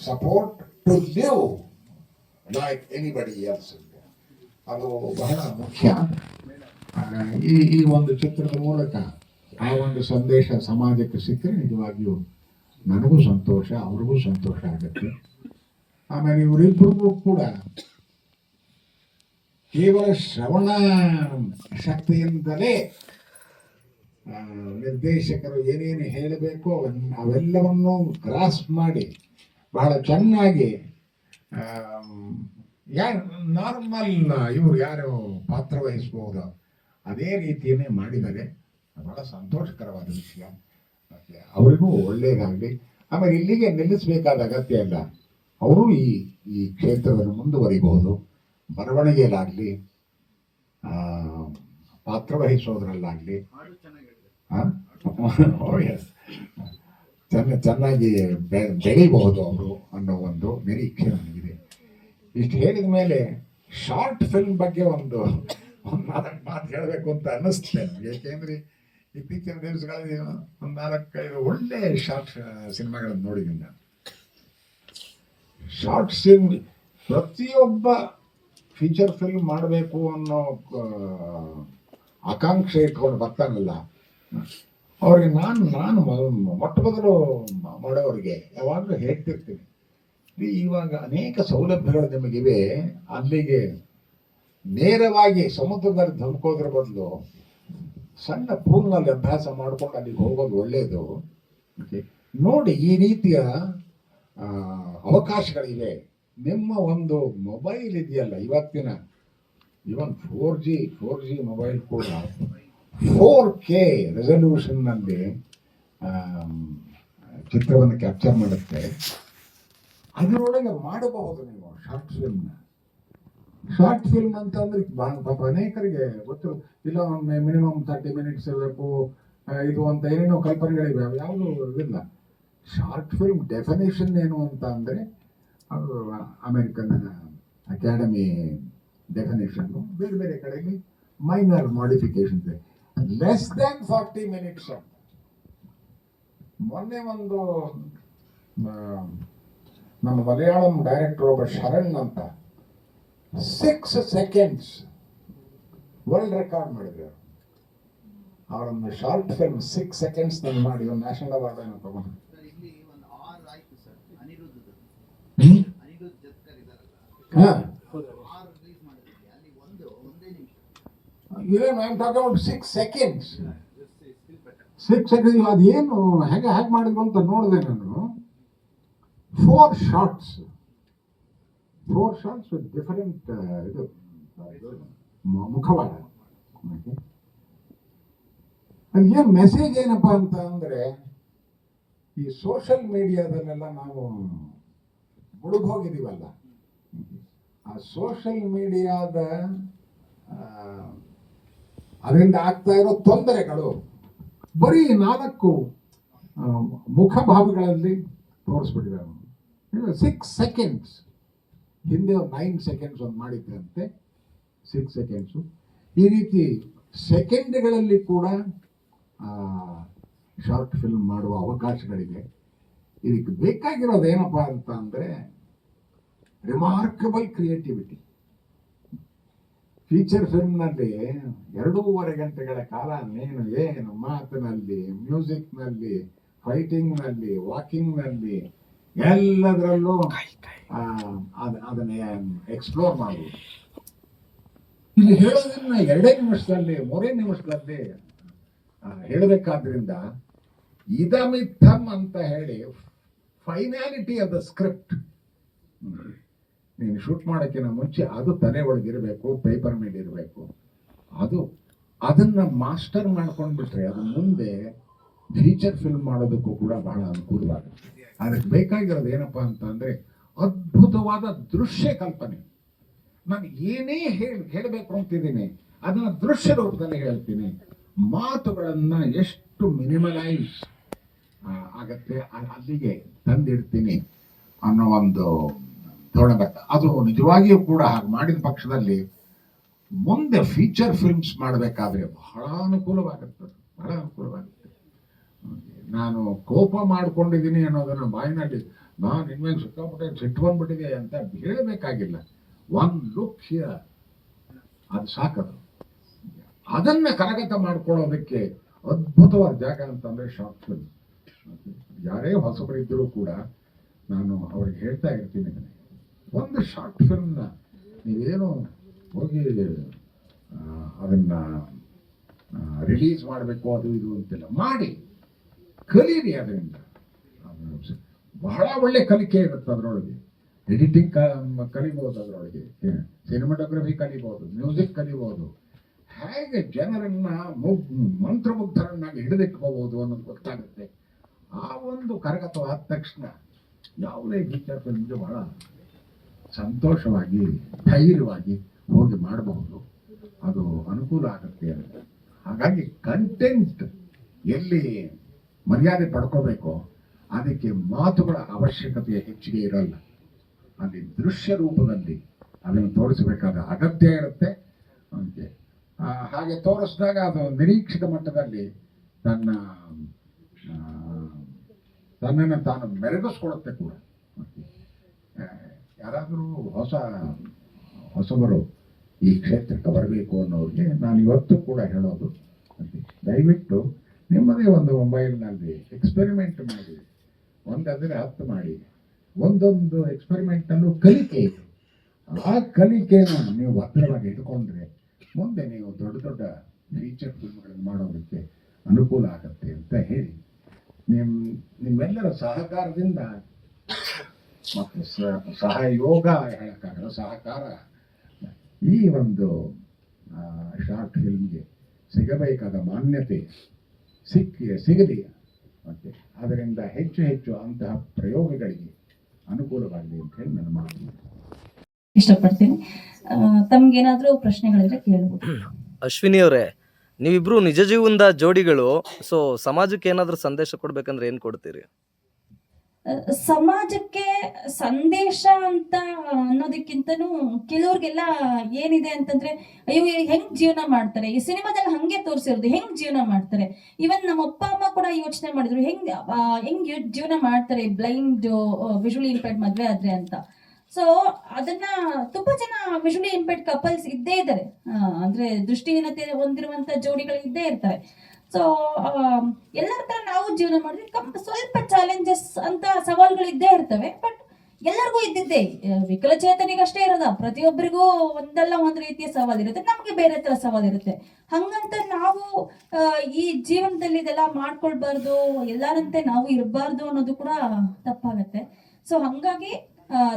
support to live like anybody else. ಅದು ಬಹಳ ಮುಖ್ಯ. ಈ ಒಂದು ಚಿತ್ರದ ಮೂಲಕ ಆ ಒಂದು ಸಂದೇಶ ಸಮಾಜಕ್ಕೆ ಸಿಕ್ಕರೆ ನಿಜವಾಗಿಯೂ ನನಗೂ ಸಂತೋಷ, ಅವ್ರಿಗೂ ಸಂತೋಷ ಆಗುತ್ತೆ. ಆಮೇಲೆ ಇವರಿಬ್ಬರಿಗೂ ಕೂಡ ಕೇವಲ ಶ್ರವಣ ಶಕ್ತಿಯಿಂದಲೇ ನಿರ್ದೇಶಕರು ಏನೇನು ಹೇಳಬೇಕು ಅವೆಲ್ಲವನ್ನು ಗ್ರಾಸ್ ಮಾಡಿ ಬಹಳ ಚೆನ್ನಾಗಿ ನಾರ್ಮಲ್ ಇವರು ಯಾರು ಪಾತ್ರ ವಹಿಸ್ಬೋದು ಅದೇ ರೀತಿಯನ್ನೇ ಮಾಡಿದರೆ ಬಹಳ ಸಂತೋಷಕರವಾದ ವಿಷಯ. ಅವರಿಗೂ ಒಳ್ಳೆಯದಾಗಲಿ. ಆಮೇಲೆ ಇಲ್ಲಿಗೆ ನಿಲ್ಲಿಸಬೇಕಾದ ಅಗತ್ಯ ಇಲ್ಲ. ಅವರು ಈ ಕ್ಷೇತ್ರದಲ್ಲಿ ಮುಂದುವರಿಬಹುದು. ಬರವಣಿಗೆಯಲ್ಲಾಗಲಿ, ಪಾತ್ರ ವಹಿಸೋದ್ರಲ್ಲಾಗಲಿ ಚೆನ್ನಾಗಿ ಬೆಳೀಬಹುದು ಅವರು ಅನ್ನೋ ಒಂದು ನಿರೀಕ್ಷೆ ನನಗಿದೆ. ಇಷ್ಟು ಹೇಳಿದ ಮೇಲೆ ಶಾರ್ಟ್ ಫಿಲ್ಮ್ ಬಗ್ಗೆ ಒಂದು 4 ಮಾತು ಹೇಳಬೇಕು ಅಂತ ಅನ್ನಿಸ್ತೇನೆ ನನಗೆ. ಏಕೆಂದ್ರೆ ಇತ್ತೀಚಿನ ದಿವಸಗಳಲ್ಲಿ ಒಂದು 4-5 ಒಳ್ಳೆ ಶಾರ್ಟ್ ಸಿನಿಮಾಗಳನ್ನು ನೋಡಿದ್ದೀನಿ ನಾನು. ಶಾರ್ಟ್ ಫಿಲ್ಮ್ ಪ್ರತಿಯೊಬ್ಬ ಫೀಚರ್ ಫಿಲ್ಮ್ ಮಾಡಬೇಕು ಅನ್ನೋ ಆಕಾಂಕ್ಷೆ ಇಟ್ಕೊಂಡು ಬರ್ತಾನಲ್ಲ ಅವ್ರಿಗೆ ನಾನು ಮೊಟ್ಟ ಮೊದಲು ಮಾಡೋರಿಗೆ ಯಾವಾಗಲೂ ಹೇಳ್ತಿರ್ತೀನಿ, ಇವಾಗ ಅನೇಕ ಸೌಲಭ್ಯಗಳು ನಿಮಗಿವೆ, ಅಲ್ಲಿಗೆ ನೇರವಾಗಿ ಸಮುದ್ರದಲ್ಲಿ ಧುಮುಕೋದ್ರ ಬದಲು ಸಣ್ಣ ಪೂಲ್ನಲ್ಲಿ ಅಭ್ಯಾಸ ಮಾಡ್ಕೊಂಡು ಅಲ್ಲಿಗೆ ಹೋಗೋದು ಒಳ್ಳೆಯದು. ನೋಡಿ, ಈ ರೀತಿಯ ಅವಕಾಶಗಳಿವೆ. ನಿಮ್ಮ ಒಂದು ಮೊಬೈಲ್ ಇದೆಯಲ್ಲ ಇವತ್ತಿನ, ಇವನ್ 4G ಮೊಬೈಲ್ ಕೂಡ 4K ರೆಸಲ್ಯೂಷನ್ನಲ್ಲಿ ಚಿತ್ರವನ್ನು ಕ್ಯಾಪ್ಚರ್ ಮಾಡುತ್ತೆ. ಅದರೊಳಗೆ ಮಾಡಬಹುದು ನೀವು ಶಾರ್ಟ್ ಫಿಲ್ಮ್ ಅಂತಂದ್ರೆ ಪಾಪ ಅನೇಕರಿಗೆ ಗೊತ್ತು ಇಲ್ಲ. ಮಿನಿಮಮ್ 30 ಮಿನಿಟ್ಸ್ ಇರಬೇಕು ಇದು ಅಂತ ಏನೇನೋ ಕಲ್ಪನೆಗಳಿವೆ, ಯಾವುದು ಇಲ್ಲ. ಶಾರ್ಟ್ ಫಿಲ್ಮ್ ಡೆಫಿನೇಷನ್ ಏನು ಅಂತ ಅಂದರೆ ಅದು ಅಮೆರಿಕನ್ ಅಕಾಡೆಮಿ ಡೆಫಿನೇಷನ್, ಬೇರೆ ಬೇರೆ ಕಡೆಗೆ minor modification, less than 40 minutes. ಮೊನ್ನೆ ಒಂದು ನಮ್ಮ ಮಲಯಾಳಂ ಡೈರೆಕ್ಟರ್ ಒಬ್ಬ ಶರಣ್ ಅಂತ 6 ಸೆಕೆಂಡ್ಸ್ ವರ್ಲ್ಡ್ ರೆಕಾರ್ಡ್ ಮಾಡಿದ್ರು. ಅವರೊಂದು ಶಾರ್ಟ್ ಫಿಲ್ಮ್ 6 ಸೆಕೆಂಡ್ಸ್ ಮಾಡಿ ಒಂದು ನ್ಯಾಷನಲ್ ಅವಾರ್ಡ್ ಅನ್ನು ತಗೊಂಡು. ಸಿಕ್ಸ್ ಸೆಕೆಂಡ್ಸ್ ಅದೇನು ಹೇಗೆ ಮಾಡಿದ್ರು ಅಂತ ನೋಡಿದೆ ನಾನು. 4 ಶಾರ್ಟ್ಸ್ ವಿತ್ ಡಿಫರೆಂಟ್ ಇದು ಮುಖವಾಡ. ಅದೇನು ಮೆಸೇಜ್ ಏನಪ್ಪಾ ಅಂತ ಅಂದ್ರೆ, ಈ ಸೋಷಿಯಲ್ ಮೀಡಿಯಾದಲ್ಲೆಲ್ಲ ನಾವು ಮುಳುಗೋಗಿದ್ದೀವಲ್ಲ, ಆ ಸೋಷಿಯಲ್ ಮೀಡಿಯಾದ ಅದರಿಂದ ಆಗ್ತಾ ಇರೋ ತೊಂದರೆಗಳು ಬರೀ 4 ಮುಖಭಾವಗಳಲ್ಲಿ ತೋರಿಸ್ಬಿಟ್ಟಿದ್ದಾರೆ. 6 ಸೆಕೆಂಡ್ಸ್ ಹಿಂದೆ ಒಂದು 9 ಸೆಕೆಂಡ್ಸ್ ಒಂದು ಮಾಡಿದ್ದಂತೆ 6 ಸೆಕೆಂಡ್ಸು. ಈ ರೀತಿ ಸೆಕೆಂಡ್ಗಳಲ್ಲಿ ಕೂಡ ಶಾರ್ಟ್ ಫಿಲ್ಮ್ ಮಾಡುವ ಅವಕಾಶಗಳಿವೆ. ಇದಕ್ಕೆ ಬೇಕಾಗಿರೋದು ಏನಪ್ಪಾ ಅಂತ ಅಂದ್ರೆ ರಿಮಾರ್ಕಬಲ್ ಕ್ರಿಯೇಟಿವಿಟಿ. ಫೀಚರ್ ಫಿಲ್ಮ್ನಲ್ಲಿ 2.5 ಗಂಟೆಗಳ ಕಾಲ ಏನು ಮಾತಿನಲ್ಲಿ, ಮ್ಯೂಸಿಕ್ನಲ್ಲಿ, ಫೈಟಿಂಗ್ನಲ್ಲಿ, ವಾಕಿಂಗ್ನಲ್ಲಿ ಎಲ್ಲದರಲ್ಲೂ ಅದನ್ನ ಎಕ್ಸ್ಪ್ಲೋರ್ ಮಾಡುವುದು. ಇಲ್ಲಿ ಹೇಳೋದನ್ನ 2 ನಿಮಿಷದಲ್ಲಿ 3 ನಿಮಿಷದಲ್ಲಿ ಹೇಳಬೇಕಾದ್ರಿಂದ ಇದಮಿತ್ತಮ್ ಅಂತ ಹೇಳಿ ಫೈನಾಲಿಟಿ ಆಫ್ ದ ಸ್ಕ್ರಿಪ್ಟ್ ನೀನು ಶೂಟ್ ಮಾಡೋಕ್ಕಿಂತ ಮುಂಚೆ ಅದು ತಲೆ ಒಳಗಿರಬೇಕು, ಪೇಪರ್ ಮೇಲೆ ಇರಬೇಕು. ಅದನ್ನ ಮಾಸ್ಟರ್ ಮಾಡ್ಕೊಂಡ್ಬಿಟ್ರೆ ಅದು ಮುಂದೆ ಫೀಚರ್ ಫಿಲ್ಮ್ ಮಾಡೋದಕ್ಕೂ ಕೂಡ ಬಹಳ ಅನುಕೂಲವಾಗುತ್ತೆ. ಅದಕ್ಕೆ ಬೇಕಾಗಿರೋದು ಏನಪ್ಪಾ ಅಂತ ಅಂದ್ರೆ ಅದ್ಭುತವಾದ ದೃಶ್ಯ ಕಲ್ಪನೆ. ನಾನು ಏನೇ ಹೇಳಬೇಕು ಅಂತಿದ್ದೀನಿ ಅದನ್ನ ದೃಶ್ಯ ರೂಪದಲ್ಲಿ ಹೇಳ್ತೀನಿ. ಮಾತುಗಳನ್ನ ಎಷ್ಟು ಮಿನಿಮಲೈಸ್ ಆಗತ್ತೆ ಅಲ್ಲಿಗೆ ತಂದಿಡ್ತೀನಿ ಅನ್ನೋ ಒಂದು ನೋಡಬೇಕು. ಅದು ನಿಜವಾಗಿಯೂ ಕೂಡ ಹಾಗೆ ಮಾಡಿದ ಪಕ್ಷದಲ್ಲಿ ಮುಂದೆ ಫೀಚರ್ ಫಿಲ್ಮ್ಸ್ ಮಾಡಬೇಕಾದ್ರೆ ಬಹಳ ಅನುಕೂಲವಾಗುತ್ತೆ. ನಾನು ಕೋಪ ಮಾಡ್ಕೊಂಡಿದ್ದೀನಿ ಅನ್ನೋದನ್ನ ಬಾಯಿನಲ್ಲಿ ನಾನು ಇನ್ಮೇಲೆ ಸಿಕ್ಕಾಪಟ್ಟೆ ಸಿಟ್ಟು ಬಂದ್ಬಿಟ್ಟಿದೆ ಅಂತ ಹೇಳಬೇಕಾಗಿಲ್ಲ. ಒನ್ ಲುಕ್ ಹಿಯರ್ ಅದು ಸಾಕದು. ಅದನ್ನ ಕರಗತ ಮಾಡ್ಕೊಳ್ಳೋದಕ್ಕೆ ಅದ್ಭುತವಾದ ಜಾಗ ಅಂತಂದ್ರೆ ಶಾರ್ಟ್ ಫಿಲ್ಮ್. ಯಾರೇ ಹೊಸಬರಿದ್ದರೂ ಕೂಡ ನಾನು ಅವ್ರಿಗೆ ಹೇಳ್ತಾ ಇರ್ತೀನಿ, ಒಂದು ಶಾರ್ಟ್ ಫಿಲ್ಮ್ನ ನೀವೇನು ಹೋಗಿ ಅದನ್ನು ರಿಲೀಸ್ ಮಾಡಬೇಕು ಅದು ಇದು ಅಂತಿಲ್ಲ, ಮಾಡಿ ಕಲೀರಿ. ಅದರಿಂದ ಬಹಳ ಒಳ್ಳೆ ಕಲಿಕೆ ಇರುತ್ತೆ ಅದರೊಳಗೆ. ಎಡಿಟಿಂಗ್ ಕಲಿಬೋದು, ಅದರೊಳಗೆ ಸಿನಿಮಾಟೋಗ್ರಫಿ ಕಲಿಬೋದು, ಮ್ಯೂಸಿಕ್ ಕಲಿಬೋದು, ಹೇಗೆ ಜನರನ್ನ ಮಂತ್ರಮುಗ್ಧರನ್ನಾಗಿ ಹಿಡಿದಿಟ್ಕೋಬಹುದು ಅನ್ನೋದು ಗೊತ್ತಾಗುತ್ತೆ. ಆ ಒಂದು ಕರಗತವಾದ ತಕ್ಷಣ ಯಾವುದೇ ಫೀಚರ್ ಫಿಲ್ಮ್ಗೆ ಬಹಳ ಸಂತೋಷವಾಗಿ ಧೈರ್ಯವಾಗಿ ಹೋಗಿ ಮಾಡಬಹುದು, ಅದು ಅನುಕೂಲ ಆಗುತ್ತೆ ಅಂತ. ಹಾಗಾಗಿ ಕಂಟೆಂಟ್ ಎಲ್ಲಿ ಮರ್ಯಾದೆ ಪಡ್ಕೋಬೇಕೋ ಅದಕ್ಕೆ ಮಾತುಗಳ ಅವಶ್ಯಕತೆ ಹೆಚ್ಚಿಗೆ ಇರಲ್ಲ. ಅಲ್ಲಿ ದೃಶ್ಯ ರೂಪದಲ್ಲಿ ಅದನ್ನು ತೋರಿಸಬೇಕಾದ ಅಗತ್ಯ ಇರುತ್ತೆ. ಅಂತೆ ಹಾಗೆ ತೋರಿಸಿದಾಗ ಅದು ನಿರೀಕ್ಷಿತ ಮಟ್ಟದಲ್ಲಿ ತನ್ನನ್ನು ತಾನು ಮೆರೆಗಿಸ್ಕೊಳುತ್ತೆ ಕೂಡ. ಯಾರಾದರೂ ಹೊಸಬರು ಈ ಕ್ಷೇತ್ರಕ್ಕೆ ಬರಬೇಕು ಅನ್ನೋರಿಗೆ ನಾನು ಇವತ್ತು ಕೂಡ ಹೇಳೋದು, ದಯವಿಟ್ಟು ನಿಮ್ಮದೇ ಒಂದು ಮೊಬೈಲ್ನಲ್ಲಿ ಎಕ್ಸ್ಪೆರಿಮೆಂಟ್ ಮಾಡಿ, ಒಂದಾದರೆ 10 ಮಾಡಿ. ಒಂದೊಂದು ಎಕ್ಸ್ಪೆರಿಮೆಂಟಲ್ಲೂ ಕಲಿಕೆ ಇದೆ. ಆ ಕಲಿಕೆನ ನೀವು ಭದ್ರವಾಗಿ ಇಟ್ಕೊಂಡ್ರೆ ಮುಂದೆ ನೀವು ದೊಡ್ಡ ದೊಡ್ಡ ಫೀಚರ್ ಫಿಲ್ಮ್ಗಳನ್ನು ಮಾಡೋದಕ್ಕೆ ಅನುಕೂಲ ಆಗುತ್ತೆ ಅಂತ ಹೇಳಿ, ನಿಮ್ಮೆಲ್ಲರ ಸಹಕಾರದಿಂದ ಮತ್ತು ಸಹಯೋಗ ಹೇಳಕ್ಕಾಗಲ್ಲ, ಸಹಕಾರ ಈ ಒಂದು ಶಾರ್ಟ್ ಫಿಲ್ಮ್ಗೆ ಸಿಗಬೇಕಾದ ಮಾನ್ಯತೆ ಸಿಗಲಿ. ಮತ್ತೆ ಅದರಿಂದ ಹೆಚ್ಚು ಹೆಚ್ಚು ಅಂತಹ ಪ್ರಯೋಗಗಳಿಗೆ ಅನುಕೂಲವಾಗಲಿ ಅಂತ ಹೇಳಿ ನನ್ನ ಮಾತು
ಇಷ್ಟಪಡ್ತೀನಿ. ತಮ್ಗೇನಾದ್ರೂ ಪ್ರಶ್ನೆಗಳಿದ್ರೆ ಕೇಳ್ಬೋದು.
ಅಶ್ವಿನಿ ಅವರೇ, ನೀವಿಬ್ರು ನಿಜ ಜೀವನದ ಜೋಡಿಗಳು. ಸೊ ಸಮಾಜಕ್ಕೆ ಏನಾದ್ರೂ ಸಂದೇಶ ಕೊಡ್ಬೇಕಂದ್ರೆ ಏನ್ ಕೊಡ್ತೀರಿ?
ಸಮಾಜಕ್ಕೆ ಸಂದೇಶ ಅಂತ ಅನ್ನೋದಕ್ಕಿಂತನೂ ಕೆಲವ್ರಿಗೆಲ್ಲ ಏನಿದೆ ಅಂತಂದ್ರೆ, ಅಯ್ಯೋ ಹೆಂಗ್ ಜೀವನ ಮಾಡ್ತಾರೆ, ಈ ಸಿನಿಮಾದಲ್ಲಿ ಹಂಗೆ ತೋರಿಸಿರೋದು ಹೆಂಗ್ ಜೀವನ ಮಾಡ್ತಾರೆ. ಇವನ್ ನಮ್ಮ ಅಪ್ಪ ಅಮ್ಮ ಕೂಡ ಯೋಚನೆ ಮಾಡಿದ್ರು ಹೆಂಗ್ ಜೀವನ ಮಾಡ್ತಾರೆ ಬ್ಲೈಂಡ್ ವಿಜುವಲಿ ಇಂಪೇರ್ಡ್ ಮದ್ವೆ ಆದ್ರೆ ಅಂತ. ಸೊ ಅದನ್ನ ತುಂಬಾ ಜನ ವಿಜುವಲಿ ಇಂಪೇರ್ಡ್ ಕಪಲ್ಸ್ ಇದ್ದೇ ಇದ್ದಾರೆ, ಅಂದ್ರೆ ದೃಷ್ಟಿಹೀನತೆ ಹೊಂದಿರುವಂತ ಜೋಡಿಗಳು ಇದ್ದೇ ಇರ್ತಾರೆ. ಸೊ ಎಲ್ಲರ ತರ ನಾವು ಜೀವನ ಮಾಡಿದ್ರೆ ಸ್ವಲ್ಪ ಚಾಲೆಂಜಸ್ ಅಂತ ಸವಾಲುಗಳು ಇದ್ದೇ ಇರ್ತವೆ. ಬಟ್ ಎಲ್ಲರಿಗೂ ಇದ್ದಿದ್ದೆ, ವಿಕಲಚೇತನಿಗಷ್ಟೇ ಇರೋದ, ಪ್ರತಿಯೊಬ್ಬರಿಗೂ ಒಂದಲ್ಲ ಒಂದ್ ರೀತಿಯ ಸವಾಲಿರುತ್ತೆ, ನಮ್ಗೆ ಬೇರೆ ತರ ಸವಾಲಿರುತ್ತೆ. ಹಂಗಂತ ನಾವು ಈ ಜೀವನದಲ್ಲಿ ಇದೆಲ್ಲ ಮಾಡ್ಕೊಳ್ಬಾರ್ದು, ಎಲ್ಲಾರಂತೆ ನಾವು ಇರಬಾರ್ದು ಅನ್ನೋದು ಕೂಡ ತಪ್ಪಾಗತ್ತೆ. ಸೊ ಹಂಗಾಗಿ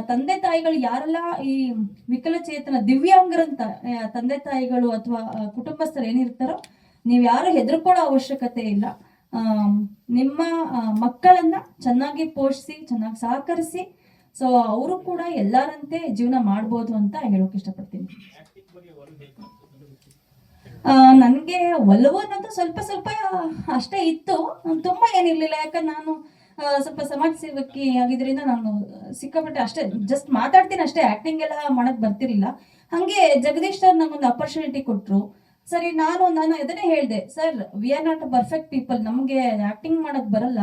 ತಂದೆ ತಾಯಿಗಳು ಯಾರೆಲ್ಲ ಈ ವಿಕಲಚೇತನ ದಿವ್ಯಾಂಗರಂತ ತಂದೆ ತಾಯಿಗಳು ಅಥವಾ ಕುಟುಂಬಸ್ಥರು ಏನಿರ್ತಾರೋ, ನೀವು ಯಾರು ಹೆದರ್ಕೊಳ್ಳೋ ಅವಶ್ಯಕತೆ ಇಲ್ಲ. ನಿಮ್ಮ ಮಕ್ಕಳನ್ನ ಚೆನ್ನಾಗಿ ಪೋಷಿಸಿ, ಚೆನ್ನಾಗಿ ಸಹಕರಿಸಿ, ಸೊ ಅವರು ಕೂಡ ಎಲ್ಲಾರಂತೆ ಜೀವನ ಮಾಡ್ಬೋದು ಅಂತ ಹೇಳೋಕೆ ಇಷ್ಟಪಡ್ತೀನಿ. ನನ್ಗೆ ಒಲವು ಅನ್ನೋದು ಸ್ವಲ್ಪ ಸ್ವಲ್ಪ ಅಷ್ಟೇ ಇತ್ತು, ತುಂಬಾ ಏನಿರ್ಲಿಲ್ಲ. ಯಾಕಂದ್ರೆ ನಾನು ಸ್ವಲ್ಪ ಸಮಾಜ ಸೇವಕಿ ಆಗಿದ್ರಿಂದ ನಾನು ಸಿಕ್ಕಾಪಟ್ಟೆ ಅಷ್ಟೇ ಜಸ್ಟ್ ಮಾತಾಡ್ತೀನಿ ಅಷ್ಟೇ, ಆಕ್ಟಿಂಗ್ ಎಲ್ಲ ಮಾಡಕ್ ಬರ್ತಿರ್ಲಿಲ್ಲ. ಹಂಗೆ ಜಗದೀಶ್ ಸರ್ ನಂಗೊಂದು ಅಪರ್ಚುನಿಟಿ ಕೊಟ್ರು. ಸರಿ, ನಾನು ಅದನ್ನೇ ಹೇಳ್ದೆ, sir we are not perfect people, ನಮ್ಗೆ ಆಕ್ಟಿಂಗ್ ಮಾಡಕ್ ಬರಲ್ಲ,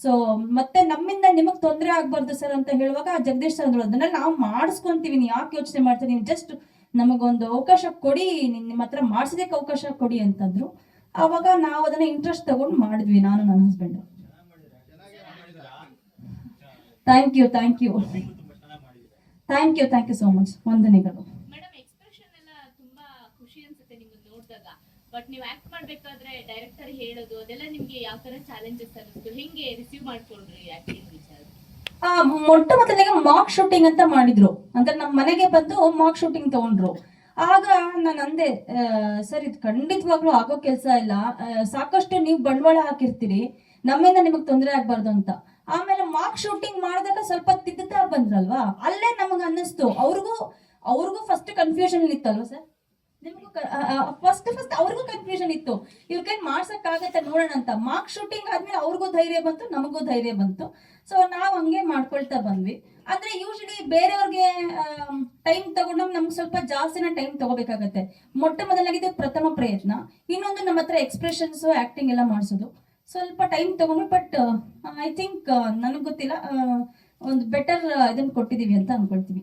ಸೊ ಮತ್ತೆ ನಮ್ಮಿಂದ ನಿಮಗ್ ತೊಂದರೆ ಆಗ್ಬಾರ್ದು ಸರ್ ಅಂತ ಹೇಳುವಾಗ ಜಗದೀಶ್ ಸರ್ ಅಂದ್ರು, ಅದನ್ನ ನಾವು ಮಾಡಿಸ್ಕೊಂತೀವಿ, ನೀವು ಯಾಕೆ ಯೋಚನೆ ಮಾಡ್ತೀವಿ, ನೀವು ಜಸ್ಟ್ ನಮಗೊಂದು ಅವಕಾಶ ಕೊಡಿ, ನಿಮ್ಮ ಹತ್ರ ಮಾಡ್ಸೋದಕ್ಕೆ ಅವಕಾಶ ಕೊಡಿ ಅಂತಂದ್ರು. ಆವಾಗ ನಾವು ಅದನ್ನ ಇಂಟ್ರೆಸ್ಟ್ ತಗೊಂಡು ಮಾಡಿದ್ವಿ, ನಾನು ನನ್ನ husband. Thank you so much. ವಂದನೆಗಳು.
ಬಟ್ ನೀವು ಆಕ್ಟ್ ಮಾಡ್ಬೇಕಾದ್ರೆ ಡೈರೆಕ್ಟರ್ ಹೇಳೋದು ಅದೆಲ್ಲ ನಿಮ್ಗೆ ಯಾವ ತರ ಚಾಲೆಂಜಸ್ ಅನಿಸ್ತು, ಹೆಂಗೆ ರಿಸೀವ್ ಮಾಡ್ಕೊಂಡ್ರಿ ಆಕ್ಟಿಂಗ್ ವಿಚಾರ?
ಮೊಟ್ಟ ಮೊದಲಿಗೆ ಮಾಕ್ ಶೂಟಿಂಗ್ ಅಂತ ಮಾಡಿದ್ರು, ಅಂದ್ರೆ ನಮ್ಮ ಮನೆಗೆ ಬಂದು ಮಾಕ್ ಶೂಟಿಂಗ್ ತಗೊಂಡ್ರು. ಆಗ ನಾನು ಅಂದೆ, ಸರ್ ಇದು ಖಂಡಿತವಾಗ್ಲೂ ಆಗೋ ಕೆಲಸ ಇಲ್ಲ, ಸಾಕಷ್ಟು ನೀವು ಬಂಡವಾಳ ಹಾಕಿರ್ತೀರಿ, ನಮ್ಮಿಂದ ನಿಮಗ್ ತೊಂದರೆ ಆಗ್ಬಾರ್ದು ಅಂತ. ಆಮೇಲೆ ಮಾಕ್ ಶೂಟಿಂಗ್ ಮಾಡಿದಾಗ ಸ್ವಲ್ಪ ತಿದ್ದುತ್ತಾ ಬಂದ್ರಲ್ವಾ, ಅಲ್ಲೇ ನಮಗ್ ಅನ್ನಿಸ್ತು, ಅವ್ರಿಗೂ ಫಸ್ಟ್ ಕನ್ಫ್ಯೂಷನ್ ಇತ್ತಲ್ವ ಸರ್, ನಿಮಗೂ ಫಸ್ಟ್ ಅವ್ರಿಗೂ ಕನ್ಫ್ಯೂಷನ್ ಇತ್ತು, ಇವ್ರ ಕೈ ಮಾಡ್ಸಕ್ ಆಗತ್ತೆ ನೋಡೋಣ ಅಂತ. ಮಾರ್ಕ್ ಶೂಟಿಂಗ್ ಆದ್ಮೇಲೆ ಅವ್ರಿಗೂ ಧೈರ್ಯ ಬಂತು, ನಮಗೂ ಧೈರ್ಯ ಬಂತು. ಸೊ ನಾವ್ ಹಂಗೆ ಮಾಡ್ಕೊಳ್ತಾ ಬಂದ್ವಿ. ಆದ್ರೆ ಯೂಶಲಿ ಬೇರೆಯವ್ರಿಗೆ ಟೈಮ್ ತಗೊಂಡಾಗ ನಮ್ಗೆ ಸ್ವಲ್ಪ ಜಾಸ್ತಿನ ಟೈಮ್ ತಗೋಬೇಕಾಗತ್ತೆ. ಮೊಟ್ಟ ಮೊದಲಾಗಿದೆ ಪ್ರಥಮ ಪ್ರಯತ್ನ, ಇನ್ನೊಂದು ನಮ್ಮ ಹತ್ರ ಎಕ್ಸ್ಪ್ರೆಷನ್ಸ್ ಆಕ್ಟಿಂಗ್ ಎಲ್ಲ ಮಾಡಿಸೋದು ಸ್ವಲ್ಪ ಟೈಮ್ ತಗೊಂಡು. ಬಟ್ ಐ ಥಿಂಕ್ ನನಗ್ ಗೊತ್ತಿಲ್ಲ, ಒಂದು ಬೆಟರ್ ಇದನ್ನ ಕೊಟ್ಟಿದೀವಿ ಅಂತ ಅನ್ಕೊಳ್ತೀವಿ.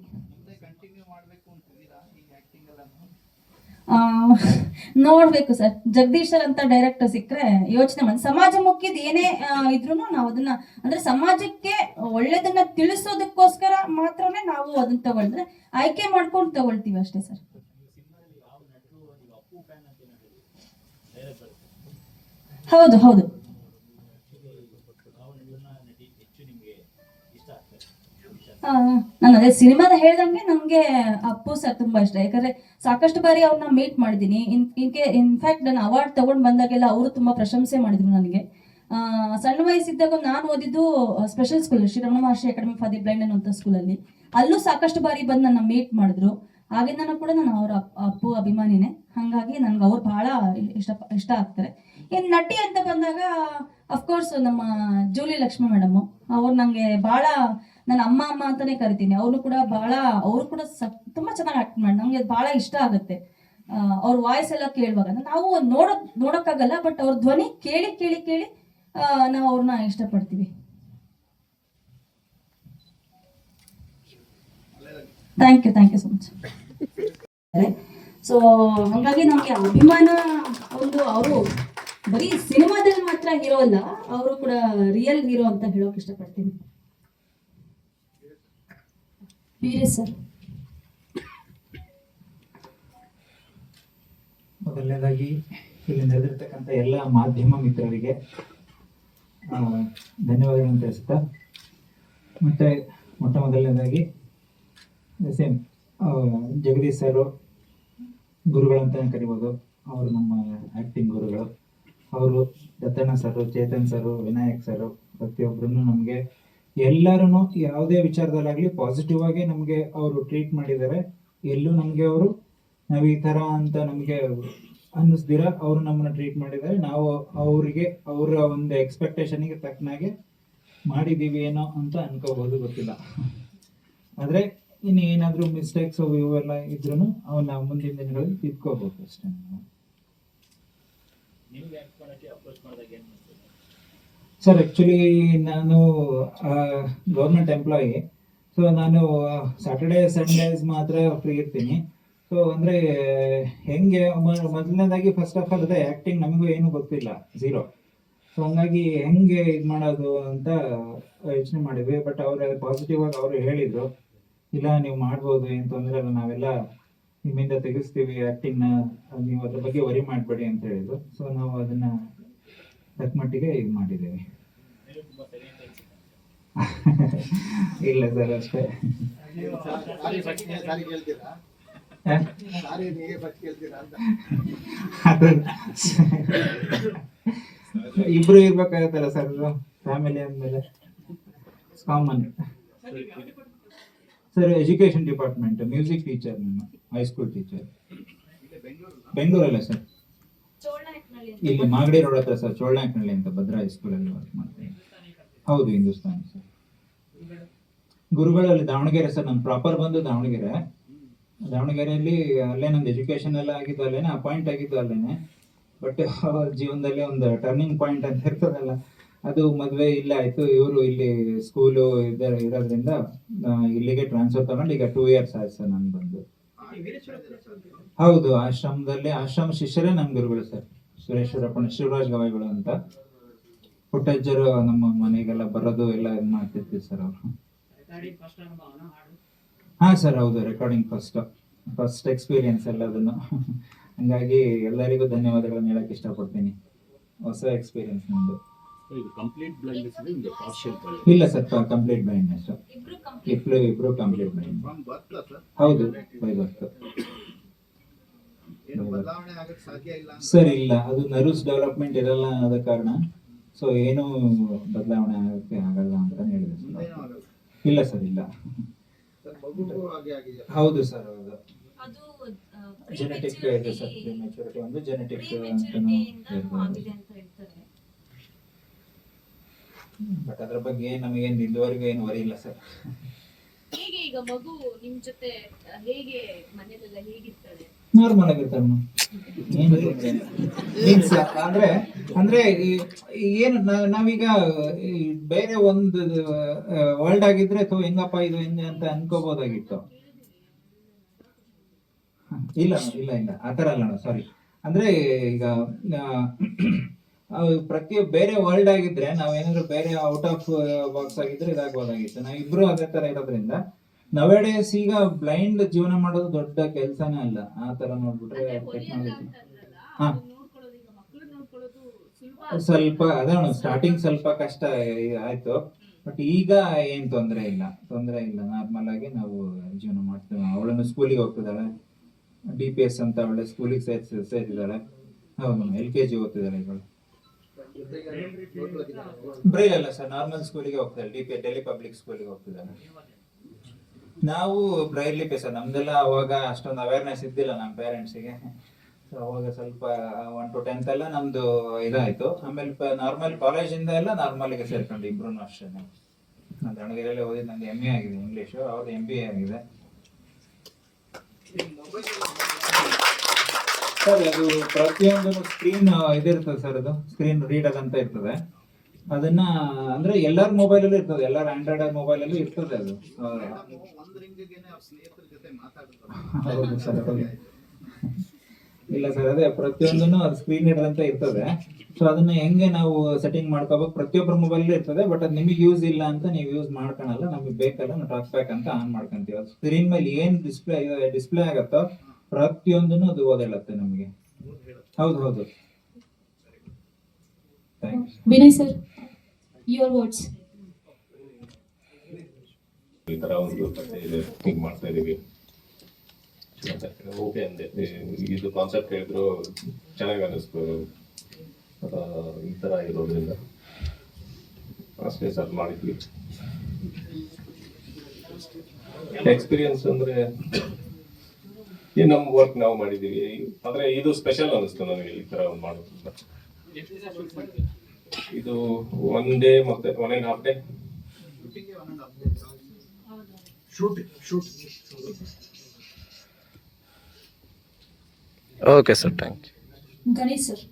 ನೋಡ್ಬೇಕು ಸರ್, ಜಗದೀಶ್ ಸರ್ ಅಂತ ಡೈರೆಕ್ಟರ್ ಸಿಕ್ಕರೆ ಯೋಚನೆ ಮಾಡಿ ಸಮಾಜಮುಖಿದ್ ಏನೇ ಇದ್ರೂ ನಾವು ಅದನ್ನ ಅಂದ್ರೆ ಸಮಾಜಕ್ಕೆ ಒಳ್ಳೇದನ್ನ ತಿಳಿಸೋದಕ್ಕೋಸ್ಕರ ಮಾತ್ರನೇ ನಾವು ಅದನ್ನ ತಗೊಳ್ದ್ರೆ ಆಯ್ಕೆ ಮಾಡ್ಕೊಂಡು ತಗೊಳ್ತೀವಿ ಅಷ್ಟೇ ಸರ್. ಹೌದು ಹೌದು. ನಾನು ಅದೇ ಸಿನಿಮಾದ ಹೇಳ್ದಂಗೆ ನಮ್ಗೆ ಅಪ್ಪು ಸರ್ ತುಂಬಾ ಇಷ್ಟ, ಯಾಕಂದ್ರೆ ಸಾಕಷ್ಟು ಬಾರಿ ಅವ್ರನ್ನ ಮೀಟ್ ಮಾಡಿದೀನಿ. ಇನ್ಫ್ಯಾಕ್ಟ್ ನಾನು ಅವಾರ್ಡ್ ತಗೊಂಡ್ ಬಂದಾಗೆಲ್ಲ ಅವರು ತುಂಬಾ ಪ್ರಶಂಸೆ ಮಾಡಿದ್ರು ನನಗೆ. ಸಣ್ಣ ವಯಸ್ಸಿದ್ದಾಗ ನಾನು ಓದಿದ್ದು special school Shri Ramana Maharshi academy for the blind ಅನ್ನೋ ಸ್ಕೂಲಲ್ಲಿ. ಅಲ್ಲೂ ಸಾಕಷ್ಟು ಬಾರಿ ಬಂದು ನನ್ನ ಮೀಟ್ ಮಾಡಿದ್ರು. ಆಗಿಂದನೂ ಕೂಡ ನಾನು ಅವ್ರ ಅಪ್ಪು ಅಭಿಮಾನಿನೇ, ಹಾಗಾಗಿ ನನ್ಗೆ ಅವ್ರು ಬಹಳ ಇಷ್ಟ ಆಗ್ತಾರೆ. ಇನ್ ನಟಿ ಅಂತ ಬಂದಾಗ ಅಫ್ಕೋರ್ಸ್ ನಮ್ಮ ಜೂಲಿ ಲಕ್ಷ್ಮಿ ಮೇಡಮ್, ಅವ್ರು ನಂಗೆ ಬಹಳ, ನನ್ನ ಅಮ್ಮ ಅಂತಾನೆ ಕರಿತೀನಿ. ಅವರು ಕೂಡ ತುಂಬಾ ಚೆನ್ನಾಗಿ ಆಕ್ಟ್ ಮಾಡಿ ನಮ್ಗೆ ಬಹಳ ಇಷ್ಟ ಆಗುತ್ತೆ. ಅವ್ರ ವಾಯ್ಸ್ ಎಲ್ಲ ಕೇಳುವಾಗ ನಾವು ನೋಡಕ್ಕಾಗಲ್ಲ, ಬಟ್ ಅವ್ರ ಧ್ವನಿ ಕೇಳಿ ಕೇಳಿ ಕೇಳಿ ನಾವು ಅವ್ರನ್ನ ಇಷ್ಟಪಡ್ತೀವಿ. Thank you so much. So ಹಾಗಾಗಿ ನಮ್ಗೆ ಅಭಿಮಾನ ಒಂದು, ಅವರು ಬರೀ ಸಿನಿಮಾದಲ್ಲಿ ಮಾತ್ರ ಹೀರೋ ಅಲ್ಲ, ಅವರು ಕೂಡ ರಿಯಲ್ ಹೀರೋ ಅಂತ ಹೇಳೋಕೆ ಇಷ್ಟಪಡ್ತೀನಿ. ವೀರೇಶ್ ಸರ್.
ಮೊದಲನೇದಾಗಿ ಇಲ್ಲಿ ನಡೆದಿರ್ತಕ್ಕಂಥ ಎಲ್ಲ ಮಾಧ್ಯಮ ಮಿತ್ರರಿಗೆ ಧನ್ಯವಾದಗಳನ್ನು ತಿಳಿಸ್ತಾ, ಮತ್ತೆ ಮೊಟ್ಟ ಮೊದಲನೇದಾಗಿ ಸೇಮ್ ಜಗದೀಶ್ ಸರು ಗುರುಗಳಂತಾನೆ ಕರಿಬೋದು. ಅವರು ನಮ್ಮ ಆ್ಯಕ್ಟಿಂಗ್ ಗುರುಗಳು. ಅವರು ದತ್ತಣ್ಣ ಸರು, ಚೇತನ್ ಸರು, ವಿನಾಯಕ್ ಸರು, ಪ್ರತಿಯೊಬ್ಬರೂ ನಮಗೆ ಎಲ್ಲರೂ ಯಾವುದೇ ವಿಚಾರದಲ್ಲಾಗಲಿ ಪಾಸಿಟಿವ್ ಆಗಿ ನಮಗೆ ಅವರು ಟ್ರೀಟ್ ಮಾಡಿದ್ದಾರೆ. ಎಲ್ಲೂ ನಮಗೆ ಅವರು ನಾವು ಈ ಥರ ಅಂತ ನಮಗೆ ಅನ್ನಿಸ್ದಿರ ಅವರು ನಮ್ಮನ್ನು ಟ್ರೀಟ್ ಮಾಡಿದ್ದಾರೆ. ನಾವು ಅವರ ಒಂದು ಎಕ್ಸ್ಪೆಕ್ಟೇಷನ್ಗೆ ತಕ್ಕನಾಗೆ ಮಾಡಿದ್ದೀವಿ ಏನೋ ಅಂತ ಅನ್ಕೋಬೋದು, ಗೊತ್ತಿಲ್ಲ. ಆದರೆ ಇನ್ನು ಏನಾದರೂ ಮಿಸ್ಟೇಕ್ಸ್ ಇವೆಲ್ಲ ಇದ್ರೂ ಅವನ್ನ ಮುಂದಿನ ದಿನಗಳಲ್ಲಿ ತಿದ್ಕೋಬೇಕು ಅಷ್ಟೇ. ಸರ್ ಆ್ಯಕ್ಚುಲಿ ನಾನು ಗೌರ್ಮೆಂಟ್ ಎಂಪ್ಲಾಯಿ. ಸೊ ನಾನು ಸ್ಯಾಟರ್ಡೇ ಸಂಡೇಸ್ ಮಾತ್ರ ಫ್ರೀ ಇರ್ತೀನಿ. ಸೊ ಅಂದರೆ ಹೆಂಗೆ ಮೊದಲನೇದಾಗಿ ಫಸ್ಟ್ ಆಫ್ ಆಲ್ ಅದೇ ಆ್ಯಕ್ಟಿಂಗ್ ನಮಗೂ ಏನೂ ಗೊತ್ತಿಲ್ಲ, ಝೀರೋ. ಸೊ ಹಂಗಾಗಿ ಹೆಂಗೆ ಇದು ಮಾಡೋದು ಅಂತ ಯೋಚನೆ ಮಾಡಿದ್ವಿ. ಬಟ್ ಅವರು ಪಾಸಿಟಿವ್ ಆಗಿ ಅವರು ಹೇಳಿದರು, ಇಲ್ಲ ನೀವು ಮಾಡ್ಬೋದು, ಏನು ತೊಂದರೆ ಇಲ್ಲ, ನಾವೆಲ್ಲ ನಿಮ್ಮಿಂದ ತೆಗೆಸ್ತೀವಿ ಆ್ಯಕ್ಟಿಂಗ್ನ, ನೀವು ಅದ್ರ ಬಗ್ಗೆ ವರಿ ಮಾಡಬೇಡಿ ಅಂತ ಹೇಳಿದ್ರು. ಸೊ ನಾವು ಅದನ್ನು ತಕ್ಕ ಮಟ್ಟಿಗೆ ಇದು ಮಾಡಿದ್ದೇವೆ. ಇಲ್ಲ ಸರ್ ಅಷ್ಟೇ. ಇಬ್ರು ಇರ್ಬೇಕಾಗತ್ತಲ್ಲ ಸರ್, ಫ್ಯಾಮಿಲಿ ಅಂದಮೇಲೆ common. Sir education department, music teacher, ನಾನು ಹೈಸ್ಕೂಲ್ ಟೀಚರ್. ಬೆಂಗಳೂರಲ್ಲ ಸರ್, ಇಲ್ಲಿ ಮಾಗಡಿ ರೋಡ್ ಹತ್ರ ಸರ್, ಚೋಳನಾಯಕನಹಳ್ಳಿ ಅಂತ ಭದ್ರಾ ಹೈಸ್ಕೂಲಲ್ಲಿ ವರ್ಕ್ ಮಾಡ್ತೀನಿ. ಹೌದು, ಹಿಂದೂಸ್ತಾನಿ ಸರ್. ಗುರುಗಳಲ್ಲಿ ದಾವಣಗೆರೆ ಸರ್, ನಾನು ಪ್ರಾಪರ್ ಬಂದು ದಾವಣಗೆರೆಯಲ್ಲಿ ಅಲ್ಲೇ ನಂದು ಎಜುಕೇಶನ್ ಎಲ್ಲ ಆಗಿದ್ದು ಅಲ್ಲೇನೆ, ಅಪಾಯಿಂಟ್ ಆಗಿದ್ದು ಅಲ್ಲೇನೆ. ಬಟ್ ಜೀವನದಲ್ಲಿ ಒಂದು ಟರ್ನಿಂಗ್ ಪಾಯಿಂಟ್ ಅಂತ ಇರ್ತದಲ್ಲ, ಅದು ಮದುವೆ ಇಲ್ಲ ಆಯಿತು. ಇವರು ಇಲ್ಲಿ ಸ್ಕೂಲು ಇರೋದ್ರಿಂದ ಇಲ್ಲಿಗೆ ಟ್ರಾನ್ಸ್ಫರ್ ತಗೊಂಡು ಈಗ 2 years ಆಯ್ತು ಸರ್ ನಾನು ಬಂದು. ಹೌದು, ಆಶ್ರಮದಲ್ಲಿ ಆಶ್ರಮ ಶಿಷ್ಯರೇ ನಮ್ಮ ಗುರುಗಳು ಸರ್. ಸುರೇಶ್ವರಪ್ಪನ ಶಿವರಾಜ್ ಗವಾಯಿಗಳು ಅಂತ ಪುಟ್ಟಜ್ಜರು ನಮ್ಮ ಮನೆಗೆಲ್ಲ ಬರೋದು ಎಲ್ಲ ಇದು ಮಾಡ್ತಿರ್ತೀವಿ ಸರ್ ಅವರು. ಹಾಂ ಸರ್, ಹೌದು, ರೆಕಾರ್ಡಿಂಗ್ ಫಸ್ಟ್ ಎಕ್ಸ್ಪೀರಿಯನ್ಸ್ ಎಲ್ಲದನ್ನು. ಹಂಗಾಗಿ ಎಲ್ಲರಿಗೂ ಧನ್ಯವಾದಗಳನ್ನು ಹೇಳಕ್ಕೆ ಇಷ್ಟಪಡ್ತೀನಿ. ಹೊಸ ಎಕ್ಸ್ಪೀರಿಯನ್ಸ್ ನಂದು. ಇಲ್ಲ ಸರ್, ಕಂಪ್ಲೀಟ್ ಬ್ಲೈಂಡ್ನೆಸ್. ಇಬ್ರು ಕಂಪ್ಲೀಟ್ ಬ್ಲೈಂಡ್. ಹೌದು, ಬೈ ಬರ್ತ್ ಸರ್. ಇಲ್ಲ, ಅದು ನರ್ವ್ಸ್ ಡೆವಲಪ್ಮೆಂಟ್ ಇರಲ್ಲ ಆದ ಕಾರಣ ಸೊ ಏನು ಬದಲಾವಣೆ ಆಗಕ್ಕೆ ಆಗಲ್ಲ ಅಂತ ಹೇಳಿದೆ ಸರ್. ಇಲ್ಲ ಸರ್, ಇಲ್ಲ. ಹೌದು ಸರ್, ಹೌದು. ಜೆನೆಟಿಕ್ ಇದೆ ಸರ್, ಪ್ರಿಮೆಚುರಿಟಿ ಒಂದು ಜೆನೆಟಿಕ್ ಅಂತಾನು ಹೇಳ್ತಾರೆ. ಬಟ್ ಅದ್ರ ಬಗ್ಗೆ ನಮಗೇನು ಇದುವರೆಗೂ ಏನು ವರಿ ಇಲ್ಲ ಸರ್.
ಹೇಗೆ ಈಗ ಮಗು ನಿಮ್ ಜೊತೆ ಹೇಗೆ ಮನೆಯಲ್ಲೆಲ್ಲ ಹೇಗಿರ್ತಾಳೆ?
ನಾರ್ಮಲ್ ಆಗಿರ್ತಾರೆ. ಅಂದ್ರೆ ಏನು ನಾವೀಗ ಬೇರೆ ಒಂದು ವರ್ಲ್ಡ್ ಆಗಿದ್ರೆ ಹೆಂಗಪ್ಪ ಇದು ಹೆಂಗೆ ಅಂತ ಅನ್ಕೋಬಹುದಾಗಿತ್ತು. ಇಲ್ಲ ಇಲ್ಲ ಇಲ್ಲ ಆ ಥರ ಅಲ್ಲ ಸಾರಿ. ಅಂದ್ರೆ ಈಗ ಬೇರೆ ವರ್ಲ್ಡ್ ಆಗಿದ್ರೆ ನಾವೇನಾದ್ರು ಬೇರೆ ಔಟ್ ಆಫ್ ಬಾಕ್ಸ್ ಆಗಿದ್ರೆ ಇದಾಗ್ಬೋದಾಗಿತ್ತು. ನಾವಿಬ್ರು ಅದೇ ತರ ಇರೋದ್ರಿಂದ ನವೇಡೇಸ್ ಈಗ ಬ್ಲೈಂಡ್ ಜೀವನ ಮಾಡೋದು ದೊಡ್ಡ ಕೆಲಸನೇ ಅಲ್ಲ. ಆ ತರ ನೋಡ್ಬಿಟ್ರೆ ಟೆಕ್ನಾಲಜಿ ಹಾ ಸ್ವಲ್ಪ ಅದೇ ಸ್ಟಾರ್ಟಿಂಗ್ ಸ್ವಲ್ಪ ಕಷ್ಟ ಆಯ್ತು, ಬಟ್ ಈಗ ಏನ್ ತೊಂದರೆ ಇಲ್ಲ ನಾರ್ಮಲ್ ಆಗಿ ನಾವು ಜೀವನ ಮಾಡ್ತೇವೆ. ಅವಳನ್ನು ಸ್ಕೂಲಿಗೆ ಹೋಗ್ತಿದ್ದಾಳೆ, DPS ಅಂತ ಅವಳೆ ಸ್ಕೂಲಿಗೆ ಸೇರಿದ್ದಾಳೆ. ಹೌದು, LKG ಓದ್ತಿದ್ದಾಳೆ ಇವಳು. ಬ್ರೈಲ್ ಅಲ್ಲ ಸರ್, ನಾರ್ಮಲ್ ಸ್ಕೂಲಿಗೆ ಹೋಗ್ತಾಳೆ, ಡೆಲ್ಲಿ ಪಬ್ಲಿಕ್ ಸ್ಕೂಲಿಗೆ ಹೋಗ್ತಿದ್ದಾಳೆ. ನಾವು ಬ್ರೈಲ್ ಲಿಪಿ ಸರ್, ನಮ್ದೆಲ್ಲ ಅವಾಗ ಅಷ್ಟೊಂದು ಅವೇರ್ನೆಸ್ ಇದ್ದಿಲ್ಲ ನಮ್ಮ ಪೇರೆಂಟ್ಸಿಗೆ. ಸೊ ಅವಾಗ ಸ್ವಲ್ಪ 1 to 10th ಎಲ್ಲ ನಮ್ದು ಇದಾಯ್ತು. ಆಮೇಲೆ ನಾರ್ಮಲ್ ಕಾಲೇಜಿಂದ ಎಲ್ಲ ನಾರ್ಮಲ್ಗೆ ಸೇರ್ಕೊಂಡು ಇಬ್ರು ಅಷ್ಟೇ. ನಾನು ದಾವಣಗೆರೆಯಲ್ಲಿ ಓದಿದ್ದು, ನಂದು MA ಆಗಿದೆ ಇಂಗ್ಲೀಷು, ಅವ್ರದ್ದು MBA ಆಗಿದೆ. ಸರ್ ಅದು ಪ್ರತಿಯೊಂದು ಸ್ಕ್ರೀನ್ ಇದಿರ್ತದೆ ಸರ್, ಅದು ಸ್ಕ್ರೀನ್ ರೀಡರ್ ಅಂತ ಇರ್ತದೆ. ಅದನ್ನ ಅಂದ್ರೆ ಎಲ್ಲರ ಮೊಬೈಲಲ್ಲೂ ಇರ್ತದೆ, ಎಲ್ಲರ ಆಂಡ್ರಾಯ್ಡ್ ಮೊಬೈಲಲ್ಲೂ ಇರ್ತದೆ ಅದು. ಹೌದು ಸರ್, ಇಲ್ಲ ಸರ್, ಅದೇ ಪ್ರತಿಯೊಂದನ್ನು ಅದು ಸ್ಕ್ರೀನ್ ರೀಡರ್ ಅಂತ ಇರ್ತದೆ. ಸೊ ಅದನ್ನ ಹೆಂಗೆ ನಾವು ಸೆಟ್ಟಿಂಗ್ ಮಾಡ್ಕೋಬೇಕು, ಪ್ರತಿಯೊಬ್ಬರ ಮೊಬೈಲ್ ಇರ್ತದೆ. ಬಟ್ ಅದು ನಿಮಗೆ ಯೂಸ್ ಇಲ್ಲ ಅಂತ ನೀವು ಯೂಸ್ ಮಾಡ್ಕೊಳಲ್ಲ, ನಮಗೆ ಬೇಕಲ್ಲ ನಾವು ಟಾಕ್ ಬ್ಯಾಕ್ ಅಂತ ಆನ್ ಮಾಡ್ಕೊಂತೀವಿ. ಅದು ಸ್ಕ್ರೀನ್ ಮೇಲೆ ಏನ್ ಡಿಸ್ಪ್ಲೇ ಆಗತ್ತೋ ಪ್ರತಿಯೊಂದನ್ನು ಅದು ಓದೇಳುತ್ತೆ ನಮಗೆ. ಹೌದು.
Vinay sir, your words.
ಈ ತರ ಒಂದು ಥಿಂಕ್ ಮಾಡ್ತಾ ಇದೀವಿ. ಓಕೆ ಅಂದೆ, ಇದು ಕಾನ್ಸೆಪ್ಟ್ ಹೇಳಿದ್ರು ಚೆನ್ನಾಗಿ ಅನ್ನಿಸ್ತು ಈ ತರ ಇರೋದ್ರಿಂದ. ಅಷ್ಟೇ ಸರ್ ಮಾಡಿದ್ವಿ. ಎಕ್ಸ್ಪೀರಿಯನ್ಸ್ ಅಂದ್ರೆ ಈ ನಮ್ಮ ವರ್ಕ್ ನಾವು ಮಾಡಿದೀವಿ, ಆದ್ರೆ ಇದು ಸ್ಪೆಷಲ್ ಅನ್ನಿಸ್ತು ನನಗೆ ಈ ತರ ಒಂದು ಮಾಡೋದ್ರಿಂದ. ಇದು 1 day ಮತ್ತೆ 1.5 day
okay sir, thank you.
Ganesh sir.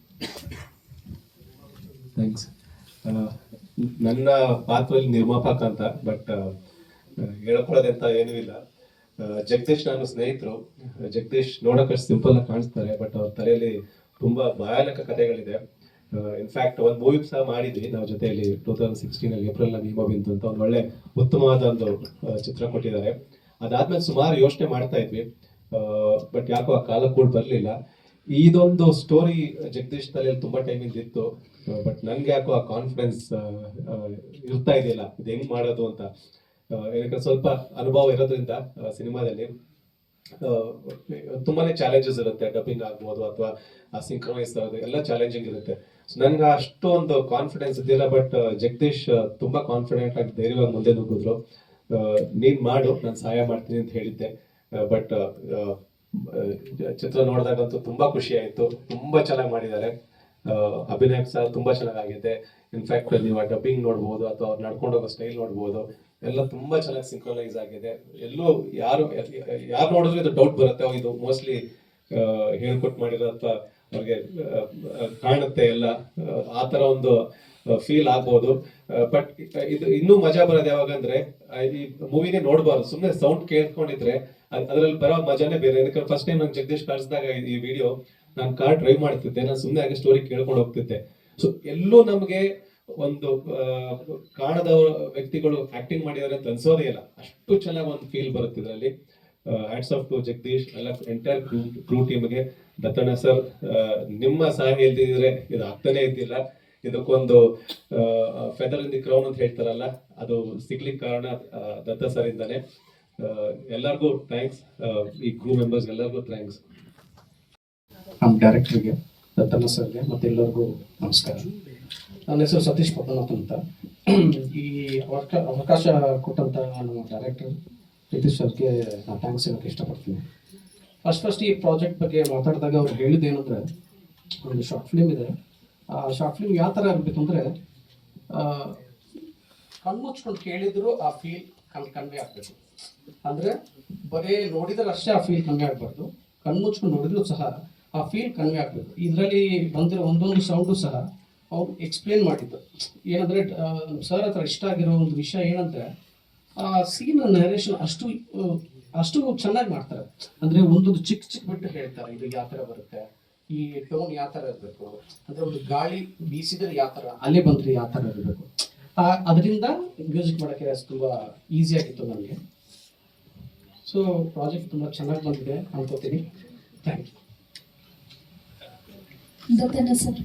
Thanks. ನನ್ನ ಪಾತ್ರದಲ್ಲಿ ನಿರ್ಮಾಪಕ ಅಂತ, ಬಟ್ ಹೇಳ್ಕೊಳ್ಳೋದಂತ ಏನೂ ಇಲ್ಲ. ಜಗದೀಶ್ ನಾನು ಸ್ನೇಹಿತರು. ಜಗದೀಶ್ ನೋಡೋಕಷ್ಟು ಸಿಂಪಲ್ ಆಗಿ ಕಾಣಿಸ್ತಾರೆ, ಬಟ್ ಅವ್ರ ತಲೆಯಲ್ಲಿ ತುಂಬಾ ಭಯಾನಕ ಕಥೆಗಳಿದೆ. ಇನ್ಫ್ಯಾಕ್ಟ್ ಒಂದು ಮೂವಿ ಸಹ ಮಾಡಿದ್ವಿ ನಾವು ಜೊತೆಯಲ್ಲಿ 2016 ಏಪ್ರಿಲ್ ಭೀಮಾ ಬಿಂದು ಅಂತ. ಒಂದು ಒಳ್ಳೆ ಉತ್ತಮವಾದ ಒಂದು ಚಿತ್ರ ಕೊಟ್ಟಿದ್ದಾರೆ. ಅದಾದ್ಮೇಲೆ ಸುಮಾರು ಯೋಚನೆ ಮಾಡ್ತಾ ಇದ್ವಿ, ಬಟ್ ಯಾಕೋ ಆ ಕಾಲ ಕೂಡ ಬರಲಿಲ್ಲ. ಇದೊಂದು ಸ್ಟೋರಿ ಜಗದೀಶ್ ತಲೆಯಲ್ಲಿ ತುಂಬಾ ಟೈಮಿಂದ ಇತ್ತು, ಬಟ್ ನನ್ಗೆ ಯಾಕೋ ಆ ಕಾನ್ಫಿಡೆನ್ಸ್ ಇರ್ತಾ ಇದೆಯಲ್ಲ ಇದು ಹೆಂಗ್ ಮಾಡೋದು ಅಂತ. ಯಾಕಂದ್ರೆ ಸ್ವಲ್ಪ ಅನುಭವ ಇರೋದ್ರಿಂದ ಸಿನಿಮಾದಲ್ಲಿ ತುಂಬಾನೇ ಚಾಲೆಂಜಸ್ ಇರುತ್ತೆ. ಡಬ್ಬಿಂಗ್ ಆಗ್ಬೋದು ಅಥವಾ ಸಿಂಕ್ರನೈಸ್ ಆಗೋದು ಎಲ್ಲ ಚಾಲೆಂಜಿಂಗ್ ಇರುತ್ತೆ. ಸೊ ನನ್ಗೆ ಅಷ್ಟೊಂದು ಕಾನ್ಫಿಡೆನ್ಸ್ ಇದ್ದಿಲ್ಲ, ಬಟ್ ಜಗದೀಶ್ ತುಂಬಾ ಕಾನ್ಫಿಡೆಂಟ್ ಆಗಿ ಧೈರ್ಯವಾಗಿ ಮುಂದೆ ನುಗ್ಗಿದ್ರು. ನೀನ್ ಮಾಡು, ನಾನು ಸಹಾಯ ಮಾಡ್ತೀನಿ ಅಂತ ಹೇಳಿದ್ದೆ. ಬಟ್ ಚಿತ್ರ ನೋಡಿದಾಗಂತೂ ತುಂಬಾ ಖುಷಿ ಆಯ್ತು. ತುಂಬಾ ಚೆನ್ನಾಗಿ ಮಾಡಿದ್ದಾರೆ. ಅಭಿನಯ ಸಹ ತುಂಬಾ ಚೆನ್ನಾಗಿದೆ. ಇನ್ಫ್ಯಾಕ್ಟ್ ನೀವು ಆ ಡಬ್ಬಿಂಗ್ ನೋಡ್ಬೋದು ಅಥವಾ ಅವ್ರು ನಡ್ಕೊಂಡು ಹೋಗೋ ಸ್ಟೈಲ್ ನೋಡ್ಬೋದು, ಎಲ್ಲ ತುಂಬಾ ಚೆನ್ನಾಗಿ ಸಿಂಕ್ರನೈಸ್ ಆಗಿದೆ. ಎಲ್ಲೂ ಯಾರು ನೋಡಿದ್ರು ಇದು ಡೌಟ್ ಬರುತ್ತೆ, ಇದು ಮೋಸ್ಟ್ಲಿ ಹೇಳ್ಕೊಟ್ಟು ಮಾಡಿರೋ ಅಥವಾ ಅವ್ರಿಗೆ ಕಾಣುತ್ತೆ ಎಲ್ಲ, ಆ ತರ ಒಂದು ಫೀಲ್ ಆಗ್ಬೋದು. ಬಟ್ ಇದು ಇನ್ನೂ ಮಜಾ ಬರೋದು ಯಾವಾಗ ಅಂದ್ರೆ, ಈ ಮೂವಿನೇ ನೋಡ್ಬಾರ್ದು, ಸುಮ್ಮನೆ ಸೌಂಡ್ ಕೇಳ್ಕೊಂಡಿದ್ರೆ ಅದ್ರಲ್ಲಿ ಬರೋ ಮಜಾನೇ ಬೇರೆ. ಯಾಕಂದ್ರೆ ಫಸ್ಟ್ ಟೈಮ್ ನಂಗೆ ಜಗದೀಶ್ ಕಳಿಸಿದಾಗ ಈ ವಿಡಿಯೋ ನಾನು ಕಾರ್ ಡ್ರೈವ್ ಮಾಡ್ತಿದ್ದೆ, ನಾನು ಸುಮ್ಮನೆ ಹಾಗೆ ಸ್ಟೋರಿ ಕೇಳ್ಕೊಂಡು ಹೋಗ್ತಿದ್ದೆ. ಸೊ ಎಲ್ಲೂ ನಮಗೆ ಒಂದು ಕಾಣದ ವ್ಯಕ್ತಿಗಳು ಆಕ್ಟಿಂಗ್ ಮಾಡಿದಾರೆ ಅಂತ ಅನ್ಸೋದೇ ಇಲ್ಲ, ಅಷ್ಟು ಚೆನ್ನಾಗಿ ಒಂದು ಫೀಲ್ ಬರುತ್ತೆ ಇದರಲ್ಲಿ. ಹ್ಯಾಟ್ಸ್ ಆಫ್ ಟು ಜಗದೀಶ್, ಎಲ್ಲ ಎಂಟೈರ್ ಕ್ರೂ ಟೀಮ್ಗೆ. ದತ್ತಣ್ಣ ಸರ್, ನಿಮ್ಮ ಸಹಾಯ ಇಲ್ದಿದ್ರೆ ಇದು ಆಗ್ತಾನೆ ಇದ್ದಿಲ್ಲ. ಇದಕ್ಕೊಂದು ಫೆದರ್ ಇನ್ ದಿ ಕ್ರೌನ್ ಅಂತ ಹೇಳ್ತಾರಲ್ಲ, ಅದು ಸಿಗ್ಲಿಕ್ಕೆ ಕಾರಣ ದತ್ತ ಸರ್ ಇಂದಾನೆ. ಎಲ್ಲರಿಗೂ ಥ್ಯಾಂಕ್ಸ್, ಈ ಕ್ರೂ ಮೆಂಬರ್ಸ್ ಎಲ್ಲರಿಗೂ ಥ್ಯಾಂಕ್ಸ್.
ನಮ್ಮ ಡೈರೆಕ್ಟರ್ಗೆ, ದತ್ತಣ್ಣ ಸರ್ಗೆ ಮತ್ತು ಎಲ್ಲರಿಗೂ ನಮಸ್ಕಾರ. ನನ್ನ ಹೆಸರು ಸತೀಶ್ ಪದ್ಮನಾಥ್ ಅಂತ. ಈ ಅವಕಾಶ ಕೊಟ್ಟಂತ ನಾನು ಡೈರೆಕ್ಟರ್ ನಿತೀಶ್ ಸರ್ಗೆ ನಾನು ಥ್ಯಾಂಕ್ಸ್ ಹೇಳೋಕ್ಕೆ ಇಷ್ಟಪಡ್ತೀನಿ. ಫಸ್ಟ್ ಈ ಪ್ರಾಜೆಕ್ಟ್ ಬಗ್ಗೆ ಮಾತಾಡಿದಾಗ ಅವ್ರು ಹೇಳಿದ್ದೇನೆಂದರೆ, ಒಂದು ಶಾರ್ಟ್ ಫಿಲ್ಮ್ ಇದೆ. ಆ ಶಾರ್ಟ್ ಫಿಲ್ಮ್ ಯಾವ ಥರ ಇರಬೇಕು ಅಂದರೆ, ಕಣ್ಮುಚ್ಕೊಂಡು ಕೇಳಿದ್ರು ಆ ಫೀಲ್ ಕನ್ವೆ ಆಗಬೇಕು. ಅಂದರೆ ಬರೀ ನೋಡಿದ್ರೆ ಅಷ್ಟೇ ಆ ಫೀಲ್ ಕನ್ವೆ ಆಗಬಾರ್ದು, ಕಣ್ಮುಚ್ಕೊಂಡು ನೋಡಿದ್ರು ಸಹ ಆ ಫೀಲ್ ಕನ್ವೆ ಆಗಬೇಕು. ಇದರಲ್ಲಿ ಬಂದಿರೋ ಒಂದೊಂದು ಸೌಂಡು ಸಹ ಅವ್ರು ಎಕ್ಸ್ಪ್ಲೇನ್ ಮಾಡಿದ್ದು ಏನಂದರೆ, ಸರ್ ಹತ್ರ ಇಷ್ಟ ಆಗಿರೋ ಒಂದು ವಿಷಯ ಏನಂದರೆ, ಆ ಸೀನ್ ನರೇಷನ್ ಅಷ್ಟು ಅಷ್ಟು ಚೆನ್ನಾಗಿ ಮಾಡ್ತಾರೆ. ಅಂದರೆ ಒಂದೊಂದು ಚಿಕ್ಕ ಚಿಕ್ಕ ಬಿಟ್ಟು ಹೇಳ್ತಾರೆ, ಇದು ಯಾವ ಥರ ಬರುತ್ತೆ, ಈ ಟೋನ್ ಯಾವ ಥರ ಇರಬೇಕು, ಅಂದರೆ ಒಂದು ಗಾಳಿ ಬೀಸಿದ್ರೆ ಯಾವ ಥರ, ಅಲೆ ಬಂದರೆ ಯಾವ ಥರ ಇರಬೇಕು. ಅದರಿಂದ ಮ್ಯೂಸಿಕ್ ಮಾಡೋಕ್ಕೆ ತುಂಬ ಈಸಿ ಆಗಿತ್ತು ನನಗೆ. ಸೊ ಪ್ರಾಜೆಕ್ಟ್ ತುಂಬ ಚೆನ್ನಾಗಿ ಬಂದಿದೆ ಅನ್ಕೋತೀನಿ. Thank you.
ದತ್ತಣ್ಣ ಸರ್.